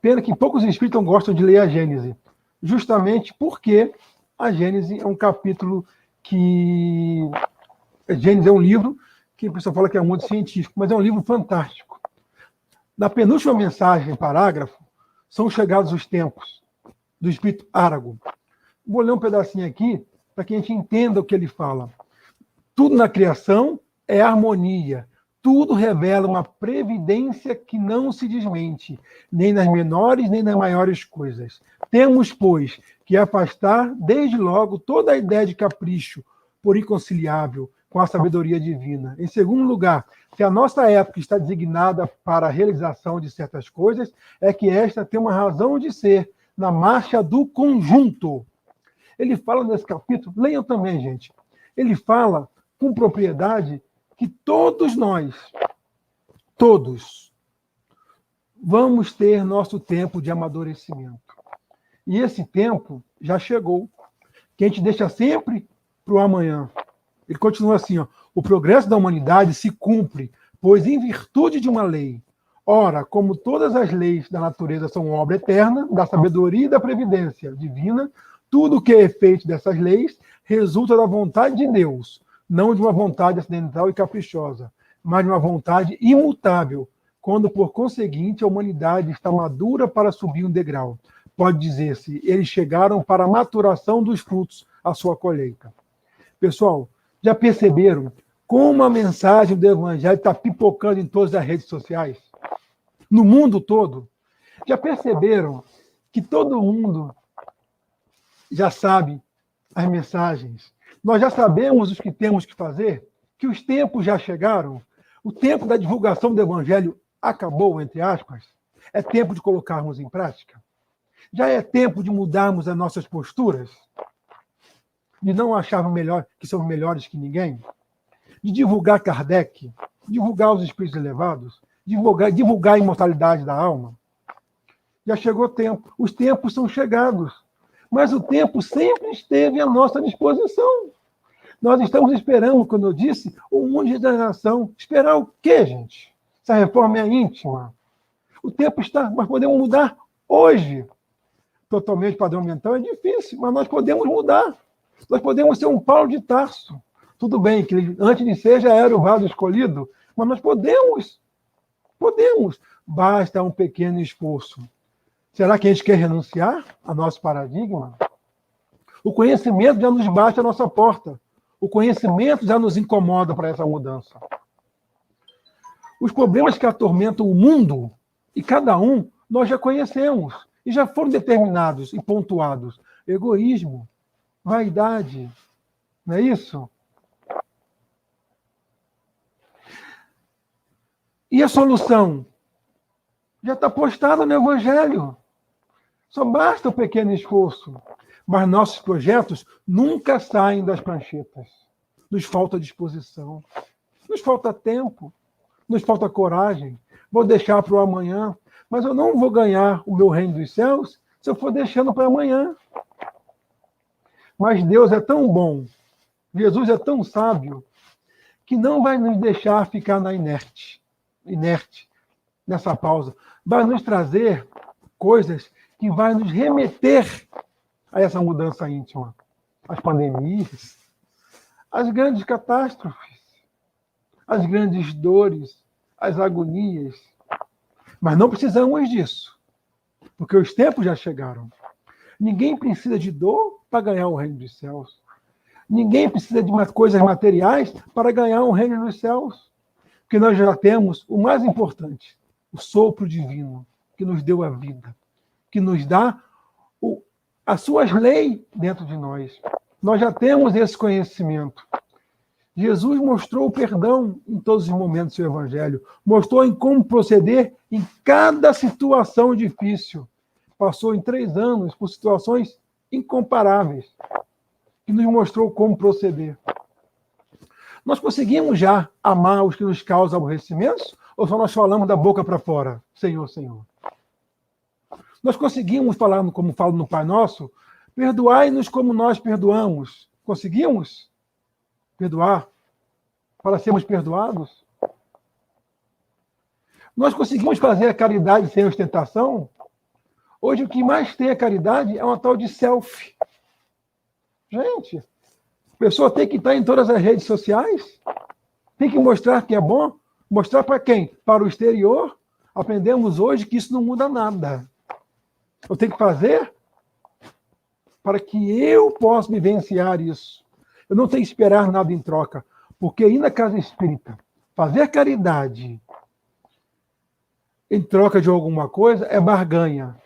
pena que poucos espíritos gostam de ler a Gênese, justamente porque a Gênese é um capítulo que... A Gênese é um livro que a pessoa fala que é muito científico, mas é um livro fantástico. Na penúltima mensagem, parágrafo, são chegados os tempos do espírito Árago. Vou ler um pedacinho aqui para que a gente entenda o que ele fala. Tudo na criação é harmonia. Tudo revela uma previdência que não se desmente, nem nas menores nem nas maiores coisas. Temos, pois, que afastar desde logo toda a ideia de capricho, por inconciliável com a sabedoria divina. Em segundo lugar, se a nossa época está designada para a realização de certas coisas, é que esta tem uma razão de ser na marcha do conjunto. Ele fala nesse capítulo, leiam também, gente, ele fala com propriedade que todos nós, todos, vamos ter nosso tempo de amadurecimento. E esse tempo já chegou. que a gente deixa sempre para o amanhã. Ele continua assim, ó, o progresso da humanidade se cumpre, pois em virtude de uma lei. Ora, como todas as leis da natureza são obra eterna, da sabedoria e da previdência divina, tudo o que é efeito dessas leis resulta da vontade de Deus, não de uma vontade acidental e caprichosa, mas de uma vontade imutável, quando, por conseguinte, a humanidade está madura para subir um degrau. Pode dizer-se, eles chegaram para a maturação dos frutos, a sua colheita. Pessoal, já perceberam como a mensagem do Evangelho está pipocando em todas as redes sociais? No mundo todo? Já perceberam que todo mundo já sabe as mensagens? Nós já sabemos o que temos que fazer? Que os tempos já chegaram? O tempo da divulgação do Evangelho acabou, entre aspas? É tempo de colocarmos em prática? Já é tempo de mudarmos as nossas posturas? De não acharmos melhor, que somos melhores que ninguém? De divulgar Kardec? Divulgar os espíritos elevados? Divulgar a imortalidade da alma? Já chegou o tempo. Os tempos são chegados. Mas o tempo sempre esteve à nossa disposição. Nós estamos esperando, como eu disse, um mundo de regeneração. Esperar o quê, gente? Essa reforma é íntima. O tempo está, mas podemos mudar hoje. Totalmente padrão mental é difícil, mas nós podemos mudar. Nós podemos ser um Paulo de Tarso. Tudo bem, que ele, antes de ser, já era o vaso escolhido, mas nós podemos. Podemos. Basta um pequeno esforço. Será que a gente quer renunciar ao nosso paradigma? O conhecimento já nos bate à nossa porta. O conhecimento já nos incomoda para essa mudança. Os problemas que atormentam o mundo, e cada um, nós já conhecemos, e já foram determinados e pontuados. Egoísmo, vaidade, não é isso? E a solução? Já está postada no Evangelho. Só basta um pequeno esforço. Mas nossos projetos nunca saem das pranchetas. Nos falta disposição. Nos falta tempo. Nos falta coragem. Vou deixar para o amanhã. Mas eu não vou ganhar o meu reino dos céus se eu for deixando para amanhã. Mas Deus é tão bom, Jesus é tão sábio, que não vai nos deixar ficar na inerte, nessa pausa. Vai nos trazer coisas que vai nos remeter a essa mudança íntima. As pandemias, as grandes catástrofes, as grandes dores, as agonias. Mas não precisamos disso, porque os tempos já chegaram. Ninguém precisa de dor para ganhar o reino dos céus. Ninguém precisa de coisas materiais para ganhar o reino dos céus. Porque nós já temos o mais importante, o sopro divino, que nos deu a vida, que nos dá as suas leis dentro de nós. Nós já temos esse conhecimento. Jesus mostrou o perdão em todos os momentos do seu evangelho. Mostrou em como proceder em cada situação difícil. Passou em 3 anos por situações incomparáveis, que nos mostrou como proceder. Nós conseguimos já amar os que nos causam aborrecimentos, ou só nós falamos da boca para fora? Senhor, Senhor. Nós conseguimos falar, como falo no Pai Nosso, perdoai-nos como nós perdoamos. Conseguimos perdoar para sermos perdoados? Nós conseguimos fazer a caridade sem ostentação? Hoje o que mais tem a caridade é uma tal de selfie. Gente, a pessoa tem que estar em todas as redes sociais, tem que mostrar que é bom. Mostrar para quem? Para o exterior. Aprendemos hoje que isso não muda nada. Eu tenho que fazer para que eu possa vivenciar isso. Eu não tenho que esperar nada em troca, porque ir na casa espírita, fazer caridade em troca de alguma coisa é barganha.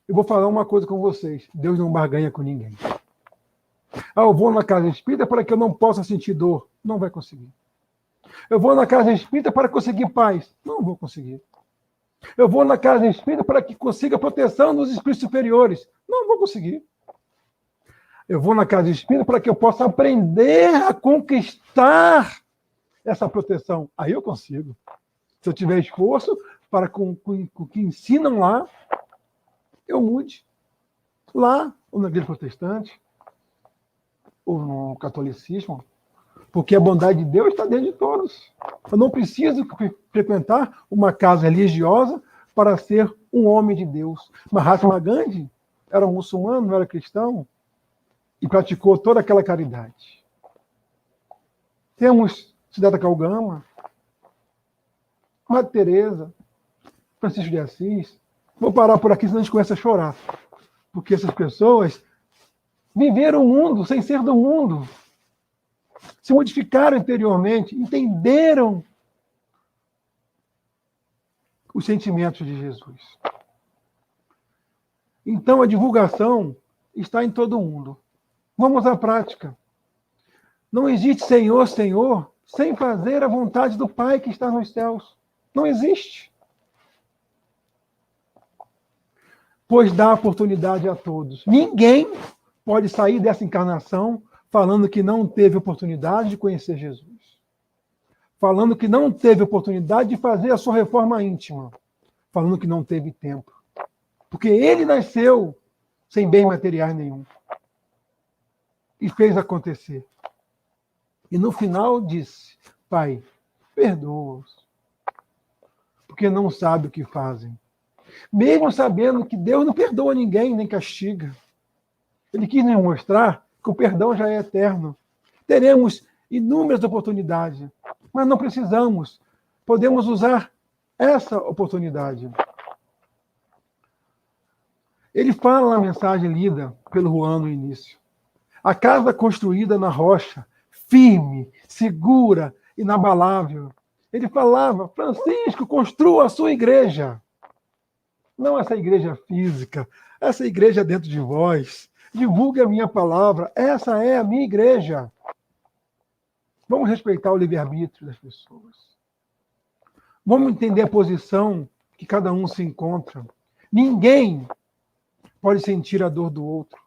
Eu vou falar uma coisa com vocês. Deus não barganha com ninguém. Eu vou na casa espírita para que eu não possa sentir dor. Não vai conseguir. Eu vou na casa espírita para conseguir paz. Não vou conseguir. Eu vou na casa espírita para que consiga proteção dos espíritos superiores. Não vou conseguir. Eu vou na casa espírita para que eu possa aprender a conquistar essa proteção. Aí eu consigo. Se eu tiver esforço para com o que ensinam lá, eu mude. Lá, ou na igreja protestante, ou no catolicismo, porque a bondade de Deus está dentro de todos. Eu não preciso frequentar uma casa religiosa para ser um homem de Deus. Mahatma Gandhi era um muçulmano, não era cristão, e praticou toda aquela caridade. Temos Siddhartha Gautama, Madre Teresa, Francisco de Assis. Vou parar por aqui, senão a gente começa a chorar. Porque essas pessoas viveram o mundo sem ser do mundo. Se modificaram interiormente, entenderam os sentimentos de Jesus. Então, a divulgação está em todo mundo. Vamos à prática. Não existe Senhor, Senhor, sem fazer a vontade do Pai que está nos céus. Não existe. Pois dá oportunidade a todos. Ninguém pode sair dessa encarnação falando que não teve oportunidade de conhecer Jesus. Falando que não teve oportunidade de fazer a sua reforma íntima. Falando que não teve tempo. Porque ele nasceu sem bem materiais nenhum. E fez acontecer. E no final disse, Pai, perdoa-os. Porque não sabe o que fazem. Mesmo sabendo que Deus não perdoa ninguém, nem castiga. Ele quis nos mostrar que o perdão já é eterno. Teremos inúmeras oportunidades, mas não precisamos. Podemos usar essa oportunidade. Ele fala na mensagem lida pelo Juan no início. A casa construída na rocha, firme, segura, inabalável. Ele falava, Francisco, construa a sua igreja. Não essa igreja física, essa igreja dentro de vós. Divulgue a minha palavra, essa é a minha igreja. Vamos respeitar o livre-arbítrio das pessoas. Vamos entender a posição que cada um se encontra. Ninguém pode sentir a dor do outro.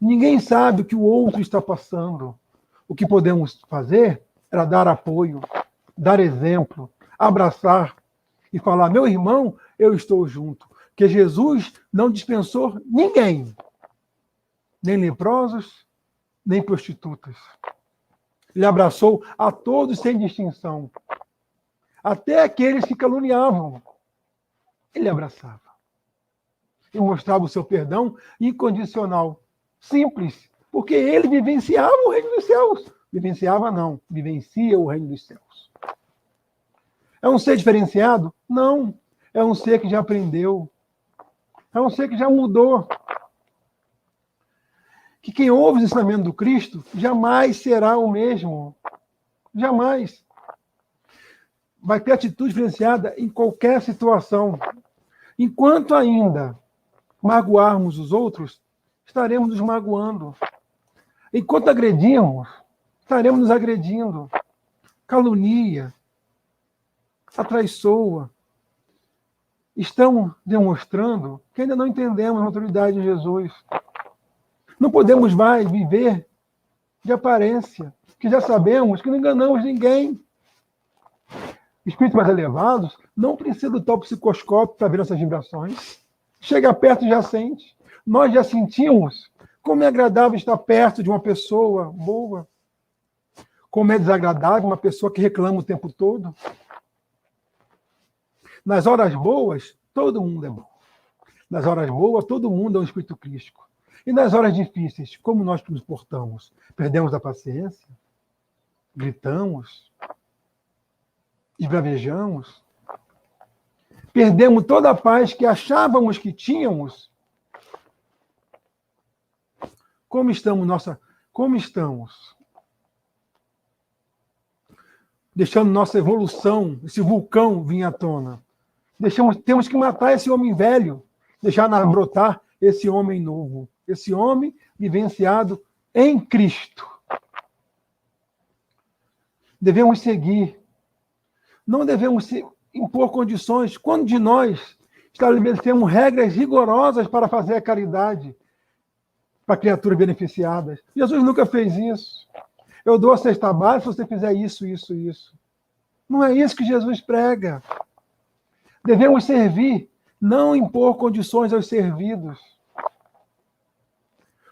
Ninguém sabe o que o outro está passando. O que podemos fazer era dar apoio, dar exemplo, abraçar e falar, meu irmão, eu estou junto. Porque Jesus não dispensou ninguém, nem leprosos, nem prostitutas. Ele abraçou a todos sem distinção. Até aqueles que caluniavam, ele abraçava. E mostrava o seu perdão incondicional. Simples, porque ele vivenciava o reino dos céus. Vivenciava não, vivencia o reino dos céus. É um ser diferenciado? Não. É um ser que já aprendeu. É um ser que já mudou. Que quem ouve o ensinamento do Cristo jamais será o mesmo. Jamais. Vai ter atitude diferenciada em qualquer situação. Enquanto ainda magoarmos os outros, estaremos nos magoando. Enquanto agredirmos, estaremos nos agredindo. Calunia, atraiçoa. Estão demonstrando que ainda não entendemos a autoridade de Jesus. Não podemos mais viver de aparência, que já sabemos que não enganamos ninguém. Espíritos mais elevados não precisam do tal psicoscópio para ver essas vibrações. Chega perto e já sente. Nós já sentimos como é agradável estar perto de uma pessoa boa. Como é desagradável uma pessoa que reclama o tempo todo. Nas horas boas, todo mundo é bom. Nas horas boas, todo mundo é um espírito crístico. E nas horas difíceis, como nós nos portamos? Perdemos a paciência? Gritamos? Esbravejamos? Perdemos toda a paz que achávamos que tínhamos? Como estamos? Deixando nossa evolução, esse vulcão vir à tona. Temos que matar esse homem velho, deixar brotar esse homem novo, esse homem vivenciado em Cristo. Devemos seguir. Não devemos impor condições. Quando de nós estabelecemos regras rigorosas para fazer a caridade para criaturas beneficiadas. Jesus nunca fez isso. Eu dou a cesta básica se você fizer isso, isso, isso. Não é isso que Jesus prega. Devemos servir, não impor condições aos servidos.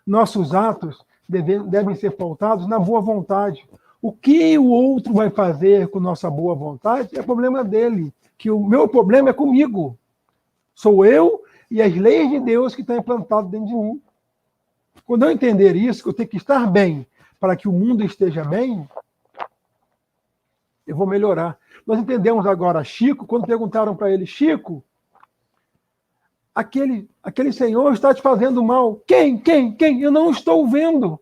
Nossos atos devem ser pautados na boa vontade. O que o outro vai fazer com nossa boa vontade é problema dele, que o meu problema é comigo. Sou eu e as leis de Deus que estão implantadas dentro de mim. Quando eu entender isso, que eu tenho que estar bem para que o mundo esteja bem, eu vou melhorar. Nós entendemos agora Chico, quando perguntaram para ele, Chico, aquele senhor está te fazendo mal. Quem? Eu não estou vendo.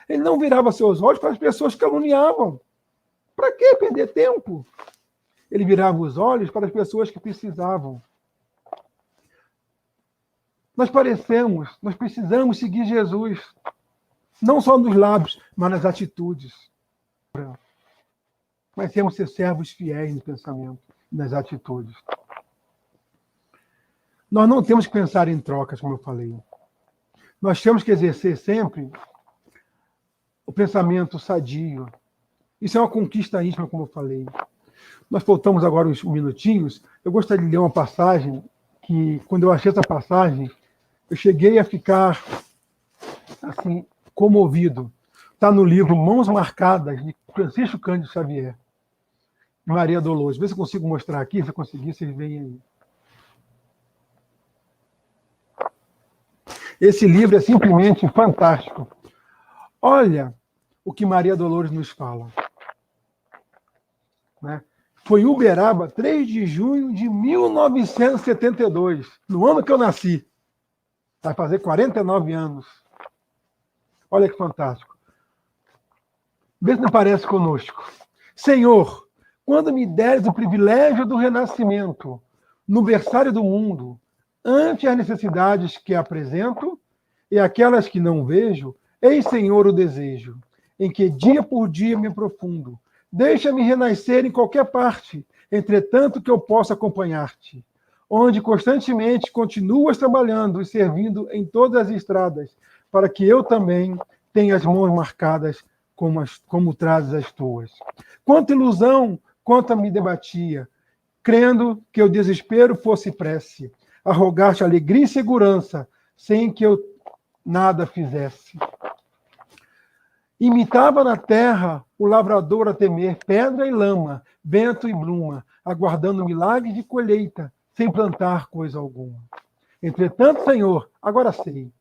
Ele não virava seus olhos para as pessoas que caluniavam. Para que perder tempo? Ele virava os olhos para as pessoas que precisavam. Nós precisamos seguir Jesus. Não só nos lábios, mas nas atitudes. Mas temos que ser servos fiéis no pensamento, nas atitudes. Nós não temos que pensar em trocas, como eu falei. Nós temos que exercer sempre o pensamento sadio. Isso é uma conquista íntima, como eu falei. Nós voltamos agora uns minutinhos. Eu gostaria de ler uma passagem que, quando eu achei essa passagem, eu cheguei a ficar assim, comovido. Está no livro Mãos Marcadas, de Francisco Cândido Xavier, de Maria Dolores. Vê se eu consigo mostrar aqui. Se eu conseguir, vocês veem aí. Esse livro é simplesmente fantástico. Olha o que Maria Dolores nos fala. Né? Foi em Uberaba, 3 de junho de 1972, no ano que eu nasci. Vai fazer 49 anos. Olha que fantástico. Vê se não parece conosco. Senhor, quando me deres o privilégio do renascimento, no berçário do mundo, ante as necessidades que apresento e aquelas que não vejo, eis, Senhor, o desejo, em que dia por dia me aprofundo. Deixa-me renascer em qualquer parte, entretanto que eu possa acompanhar-te, onde constantemente continuas trabalhando e servindo em todas as estradas, para que eu também tenha as mãos marcadas como trazes as tuas. Quanta ilusão, quanta me debatia, crendo que o desespero fosse prece, arrogar-te alegria e segurança, sem que eu nada fizesse. Imitava na terra o lavrador a temer pedra e lama, vento e bruma, aguardando milagre de colheita, sem plantar coisa alguma. Entretanto, Senhor, agora sei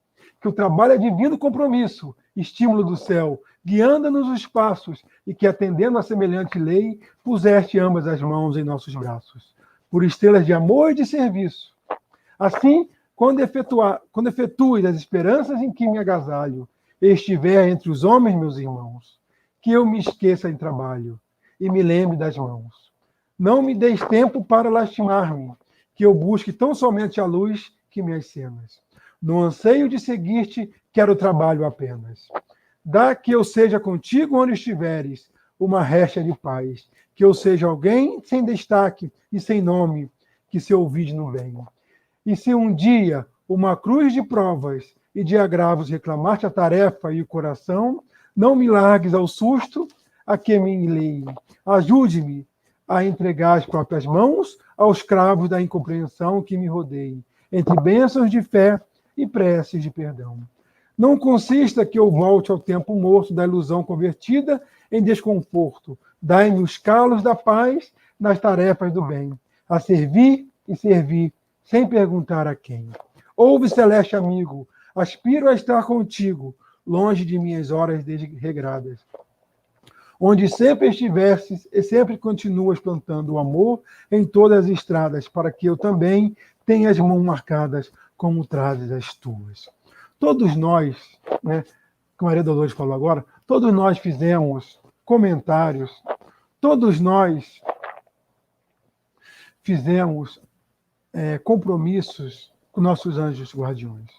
que o trabalho é divino compromisso, estímulo do céu, guiando-nos os passos, e que, atendendo a semelhante lei, puseste ambas as mãos em nossos braços, por estrelas de amor e de serviço. Assim, quando efetues as esperanças em que me agasalho, e estiver entre os homens, meus irmãos, que eu me esqueça em trabalho e me lembre das mãos. Não me deis tempo para lastimar-me, que eu busque tão somente a luz que me acenas. No anseio de seguir-te, quero o trabalho apenas. Dá que eu seja contigo onde estiveres, uma recha de paz, que eu seja alguém sem destaque e sem nome, que se ouvide não venha. E se um dia uma cruz de provas e de agravos reclamar-te a tarefa e o coração, não me largues ao susto a que me enleie. Ajude-me a entregar as próprias mãos aos cravos da incompreensão que me rodeiem, entre bênçãos de fé e preces de perdão. Não consista que eu volte ao tempo morto da ilusão convertida em desconforto. Dai-me os calos da paz nas tarefas do bem, a servir e servir, sem perguntar a quem. Ouve, celeste amigo, aspiro a estar contigo, longe de minhas horas desregradas. Onde sempre estivesses e sempre continuas plantando o amor em todas as estradas, para que eu também tenha as mãos marcadas como trazes as tuas. Todos nós, né, como a Maria Dolores falou agora, todos nós fizemos comentários, todos nós fizemos compromissos com nossos anjos guardiões.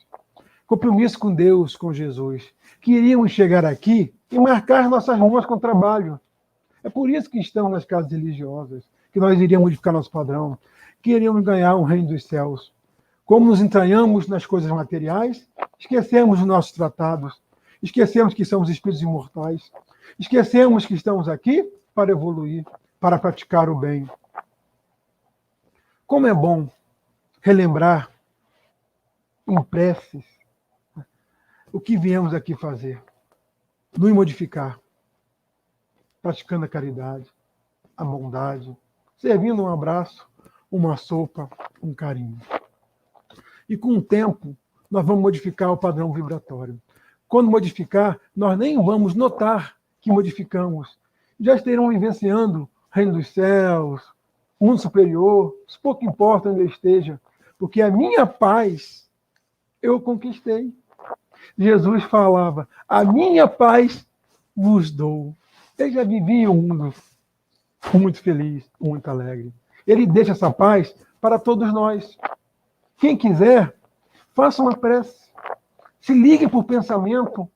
Compromisso com Deus, com Jesus. Queríamos chegar aqui e marcar nossas mãos com trabalho. É por isso que estamos nas casas religiosas, que nós iríamos modificar nosso padrão, queríamos ganhar o reino dos céus. Como nos entranhamos nas coisas materiais, esquecemos os nossos tratados, esquecemos que somos espíritos imortais, esquecemos que estamos aqui para evoluir, para praticar o bem. Como é bom relembrar em preces o que viemos aqui fazer. nos modificar, praticando a caridade, a bondade, servindo um abraço, uma sopa, um carinho. E com o tempo, nós vamos modificar o padrão vibratório. Quando modificar, nós nem vamos notar que modificamos. Já estarão vivenciando o reino dos céus, o mundo superior, pouco importa onde eu esteja, porque a minha paz eu conquistei. Jesus falava, a minha paz vos dou. Ele já vivia um mundo muito feliz, muito alegre. Ele deixa essa paz para todos nós. Quem quiser, faça uma prece. Se ligue por pensamento,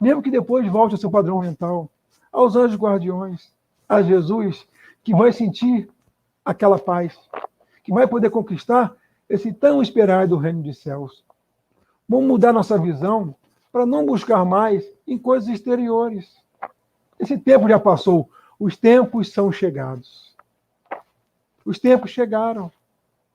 mesmo que depois volte ao seu padrão mental, aos anjos guardiões, a Jesus, que vai sentir aquela paz, que vai poder conquistar esse tão esperado reino dos céus. Vamos mudar nossa visão para não buscar mais em coisas exteriores. Esse tempo já passou. Os tempos são chegados. Os tempos chegaram.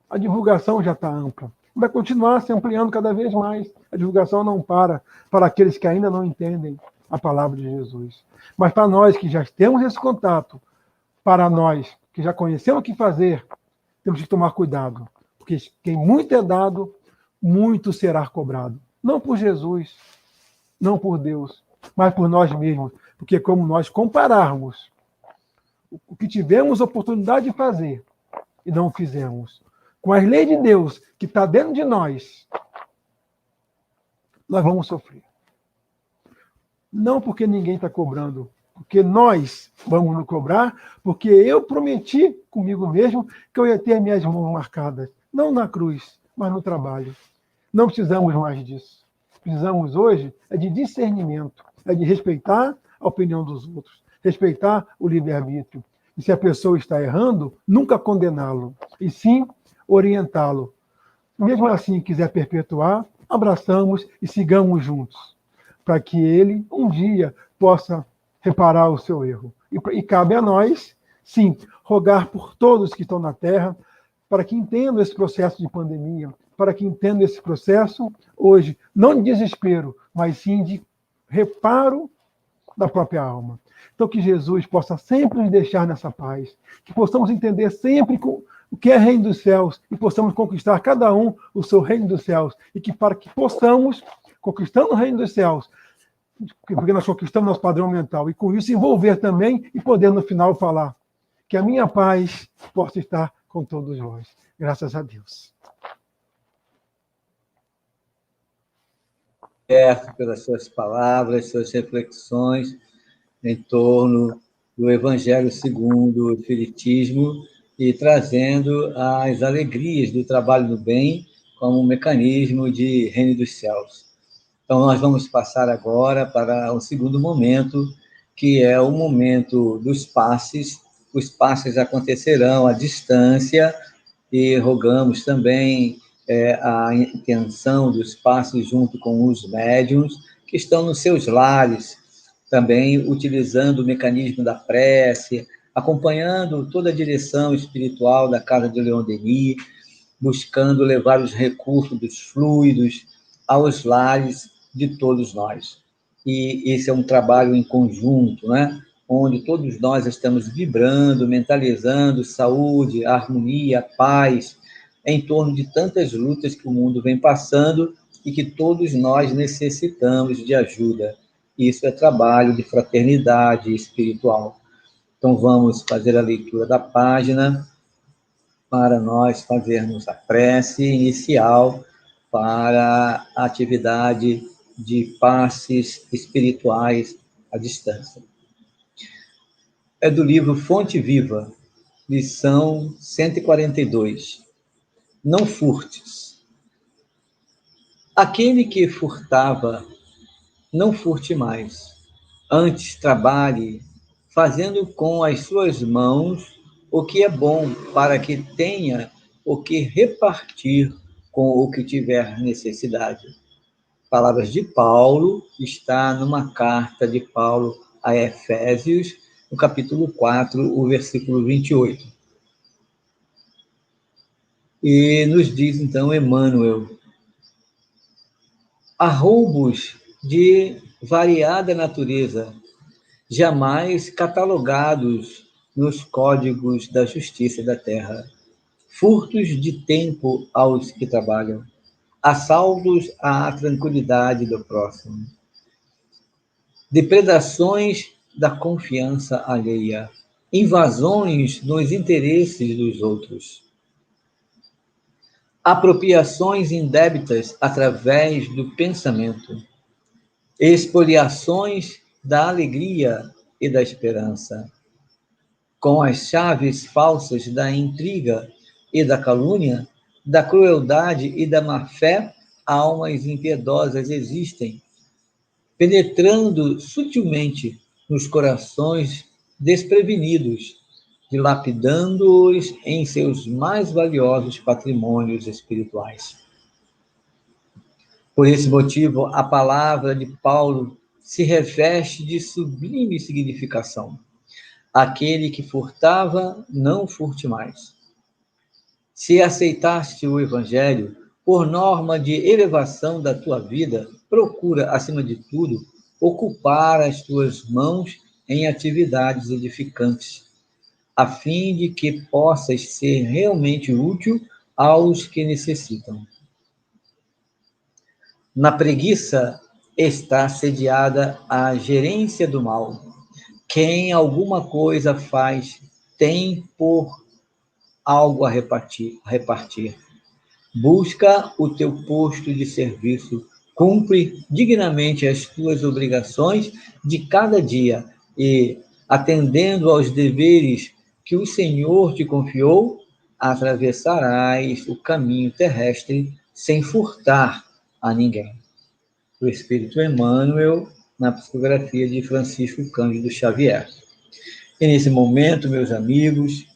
A divulgação já está ampla. Vai continuar se ampliando cada vez mais. A divulgação não para aqueles que ainda não entendem a palavra de Jesus. Mas para nós que já temos esse contato, para nós que já conhecemos o que fazer, temos que tomar cuidado. Porque quem muito é dado, muito será cobrado. Não por Jesus, não por Deus, mas por nós mesmos. Porque como nós compararmos o que tivemos oportunidade de fazer e não fizemos, com as leis de Deus que está dentro de nós, nós vamos sofrer. Não porque ninguém está cobrando, porque nós vamos nos cobrar, porque eu prometi comigo mesmo que eu ia ter minhas mãos marcadas, não na cruz, mas no trabalho. Não precisamos mais disso. Precisamos hoje é de discernimento, é de respeitar a opinião dos outros, respeitar o livre-arbítrio. E se a pessoa está errando, nunca condená-lo, e sim orientá-lo. Mesmo assim, quiser perpetuar, abraçamos e sigamos juntos, para que ele, um dia, possa reparar o seu erro. E cabe a nós, sim, rogar por todos que estão na Terra, para que entendam esse processo de pandemia, para que entendam esse processo, hoje, não de desespero, mas sim de reparo da própria alma. Então, que Jesus possa sempre nos deixar nessa paz, que possamos entender sempre o que é reino dos céus e possamos conquistar cada um o seu reino dos céus. E que para que possamos, conquistando o reino dos céus, porque nós conquistamos nosso padrão mental, e com isso envolver também e poder no final falar que a minha paz possa estar com todos vós. Graças a Deus. Pelas suas palavras, suas reflexões em torno do Evangelho segundo o Espiritismo e trazendo as alegrias do trabalho do bem como um mecanismo de reino dos céus. Então, nós vamos passar agora para o segundo momento, que é o momento dos passes. Os passes acontecerão à distância e rogamos também a intenção dos passes junto com os médiuns que estão nos seus lares, também utilizando o mecanismo da prece, acompanhando toda a direção espiritual da Casa de Leon Denis, buscando levar os recursos dos fluidos aos lares de todos nós. E esse é um trabalho em conjunto, né? Onde todos nós estamos vibrando, mentalizando saúde, harmonia, paz, em torno de tantas lutas que o mundo vem passando e que todos nós necessitamos de ajuda. Isso é trabalho de fraternidade espiritual. Então, vamos fazer a leitura da página para nós fazermos a prece inicial para a atividade de passes espirituais à distância. É do livro Fonte Viva, lição 142. Não furtes. Aquele que furtava, não furte mais. Antes trabalhe, fazendo com as suas mãos o que é bom, para que tenha o que repartir com o que tiver necessidade. Palavras de Paulo, está numa carta de Paulo a Efésios, no capítulo 4, o versículo 28. E nos diz, então, Emmanuel: há roubos de variada natureza, jamais catalogados nos códigos da justiça da terra, furtos de tempo aos que trabalham, assaltos à tranquilidade do próximo, depredações da confiança alheia, invasões nos interesses dos outros, apropriações indébitas através do pensamento, expoliações da alegria e da esperança, com as chaves falsas da intriga e da calúnia, da crueldade e da má-fé, almas impiedosas existem, penetrando sutilmente nos corações desprevenidos, dilapidando-os em seus mais valiosos patrimônios espirituais. Por esse motivo, a palavra de Paulo se reveste de sublime significação. Aquele que furtava, não furte mais. Se aceitaste o Evangelho, por norma de elevação da tua vida, procura, acima de tudo, ocupar as tuas mãos em atividades edificantes, a fim de que possas ser realmente útil aos que necessitam. Na preguiça está sediada a gerência do mal. Quem alguma coisa faz tem por algo a repartir. Busca o teu posto de serviço, cumpre dignamente as tuas obrigações de cada dia e, atendendo aos deveres que o Senhor te confiou, atravessarás o caminho terrestre sem furtar a ninguém. O Espírito Emmanuel, na psicografia de Francisco Cândido Xavier. E nesse momento, meus amigos,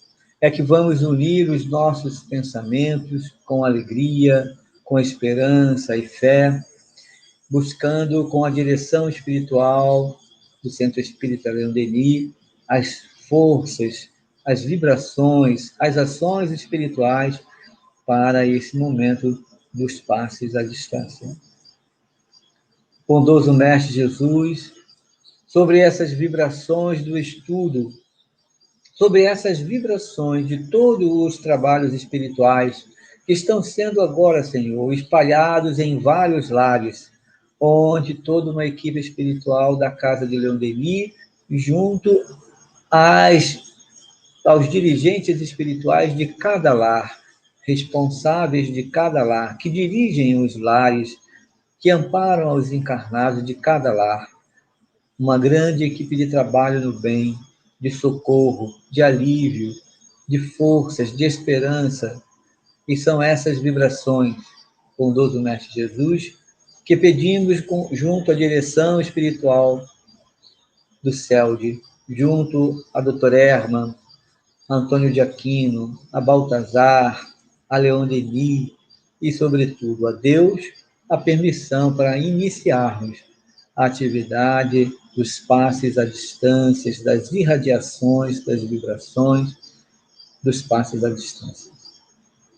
é que vamos unir os nossos pensamentos com alegria, com esperança e fé, buscando com a direção espiritual do Centro Espírita Leon Denis as forças, as vibrações, as ações espirituais para esse momento dos passes à distância. Bondoso Mestre Jesus, sobre essas vibrações do estudo, sobre essas vibrações de todos os trabalhos espirituais que estão sendo agora, Senhor, espalhados em vários lares, onde toda uma equipe espiritual da Casa de Leon Denis, junto aos dirigentes espirituais de cada lar, responsáveis de cada lar, que dirigem os lares, que amparam aos encarnados de cada lar, uma grande equipe de trabalho no bem, de socorro, de alívio, de forças, de esperança. E são essas vibrações, bondoso Mestre Jesus, que pedimos junto à direção espiritual do CELD, junto a Dr. Herman, a Antônio de Aquino, a Baltazar, a Leon Denis e, sobretudo, a Deus, a permissão para iniciarmos a atividade dos passes à distância, das irradiações, das vibrações, dos passes à distância.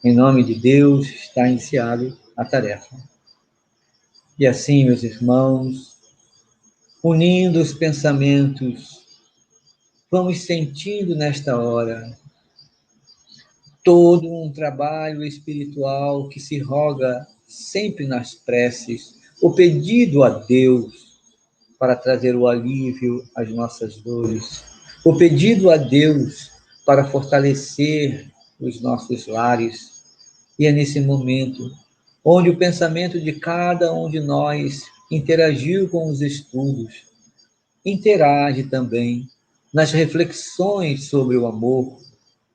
Em nome de Deus, está iniciada a tarefa. E assim, meus irmãos, unindo os pensamentos, vamos sentindo nesta hora todo um trabalho espiritual que se roga sempre nas preces, o pedido a Deus para trazer o alívio às nossas dores, o pedido a Deus para fortalecer os nossos lares. E é nesse momento onde o pensamento de cada um de nós interagiu com os estudos, interage também nas reflexões sobre o amor,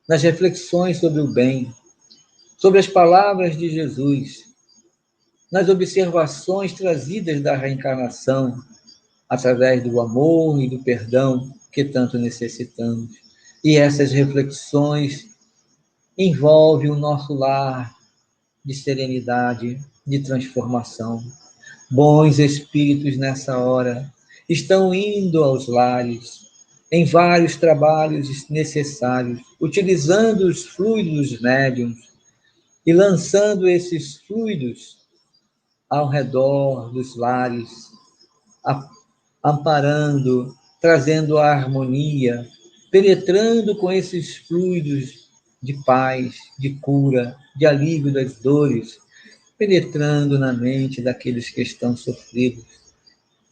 nas reflexões sobre o bem, sobre as palavras de Jesus, nas observações trazidas da reencarnação, através do amor e do perdão que tanto necessitamos. E essas reflexões envolvem o nosso lar de serenidade, de transformação. Bons espíritos nessa hora estão indo aos lares, em vários trabalhos necessários, utilizando os fluidos médiuns e lançando esses fluidos ao redor dos lares, amparando, trazendo a harmonia, penetrando com esses fluidos de paz, de cura, de alívio das dores, penetrando na mente daqueles que estão sofridos,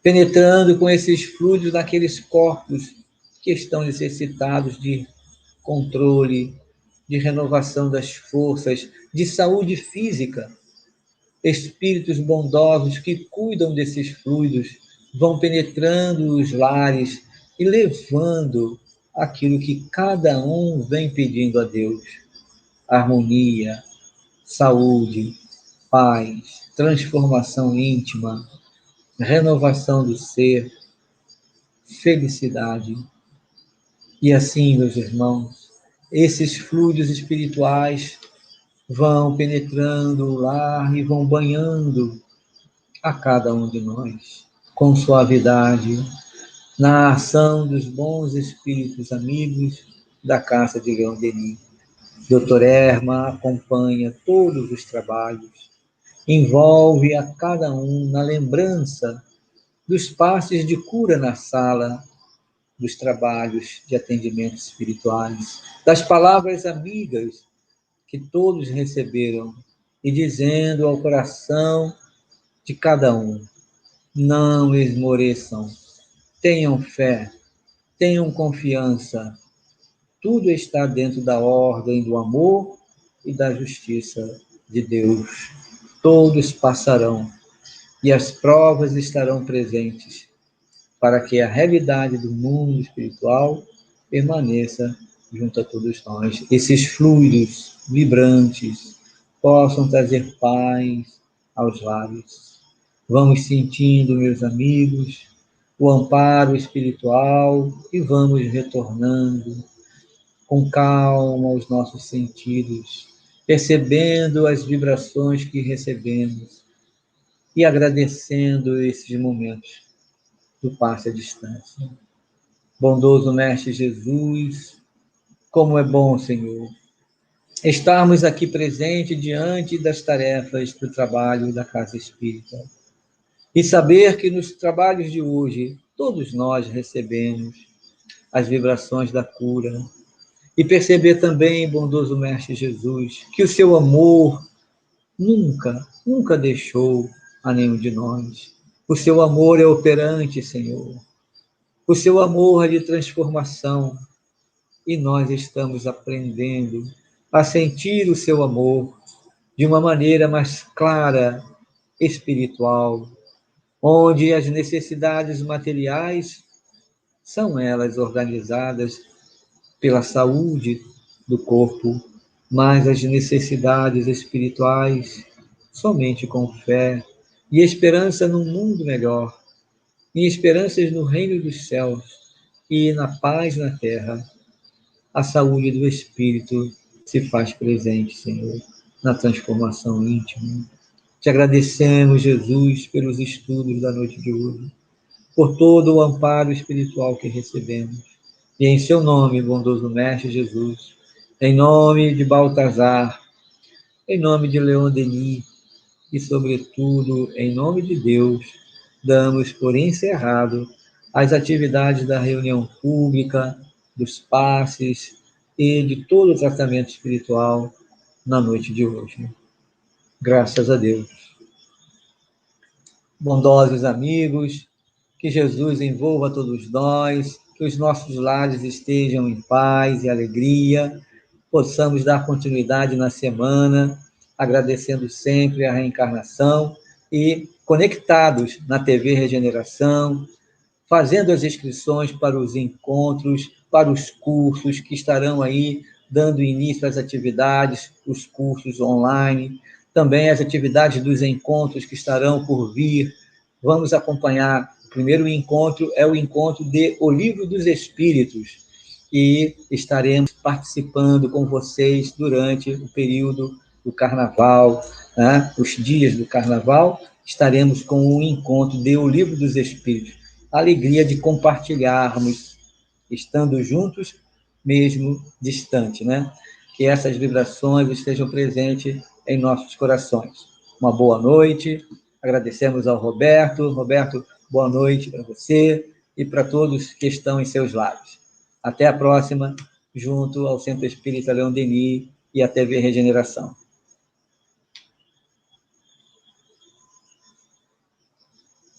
penetrando com esses fluidos naqueles corpos que estão necessitados de controle, de renovação das forças, de saúde física. Espíritos bondosos que cuidam desses fluidos vão penetrando os lares e levando aquilo que cada um vem pedindo a Deus: harmonia, saúde, paz, transformação íntima, renovação do ser, felicidade. E assim, meus irmãos, esses fluidos espirituais vão penetrando o lar e vão banhando a cada um de nós com suavidade, na ação dos bons espíritos amigos da Casa de Leon Denis. Dr. Erma acompanha todos os trabalhos, envolve a cada um na lembrança dos passes de cura na sala, dos trabalhos de atendimento espirituais, das palavras amigas que todos receberam, e dizendo ao coração de cada um: não esmoreçam, tenham fé, tenham confiança, tudo está dentro da ordem do amor e da justiça de Deus. Todos passarão e as provas estarão presentes para que a realidade do mundo espiritual permaneça junto a todos nós. Esses fluidos vibrantes possam trazer paz aos lares. Vamos sentindo, meus amigos, o amparo espiritual e vamos retornando com calma aos nossos sentidos, percebendo as vibrações que recebemos e agradecendo esses momentos do passe à distância. Bondoso Mestre Jesus, como é bom, Senhor, estarmos aqui presentes diante das tarefas do trabalho da Casa Espírita e saber que nos trabalhos de hoje todos nós recebemos as vibrações da cura e perceber também, bondoso Mestre Jesus, que o seu amor nunca deixou a nenhum de nós. O seu amor é operante, Senhor. O seu amor é de transformação. E nós estamos aprendendo a sentir o seu amor de uma maneira mais clara, espiritual, onde as necessidades materiais são elas organizadas pela saúde do corpo, mas as necessidades espirituais somente com fé e esperança num mundo melhor, e esperanças no reino dos céus e na paz na terra. A saúde do espírito se faz presente, Senhor, na transformação íntima. Te agradecemos, Jesus, pelos estudos da noite de hoje, por todo o amparo espiritual que recebemos. E em seu nome, bondoso Mestre Jesus, em nome de Baltazar, em nome de Leon Denis e, sobretudo, em nome de Deus, damos por encerrado as atividades da reunião pública, dos passes e de todo o tratamento espiritual na noite de hoje. Graças a Deus. Bondosos amigos, que Jesus envolva todos nós, que os nossos lares estejam em paz e alegria, possamos dar continuidade na semana, agradecendo sempre a reencarnação e conectados na TV Regeneração, fazendo as inscrições para os encontros, para os cursos que estarão aí dando início às atividades, os cursos online, também as atividades dos encontros que estarão por vir. Vamos acompanhar. O primeiro encontro é o encontro de O Livro dos Espíritos, e estaremos participando com vocês durante o período do Carnaval, né? Os dias do Carnaval, estaremos com o encontro de O Livro dos Espíritos. A alegria de compartilharmos, estando juntos, mesmo distante, né? Que essas vibrações estejam presentes em nossos corações. Uma boa noite. Agradecemos ao Roberto. Roberto, boa noite para você e para todos que estão em seus lares. Até a próxima, junto ao Centro Espírita Leon Denis e a TV Regeneração.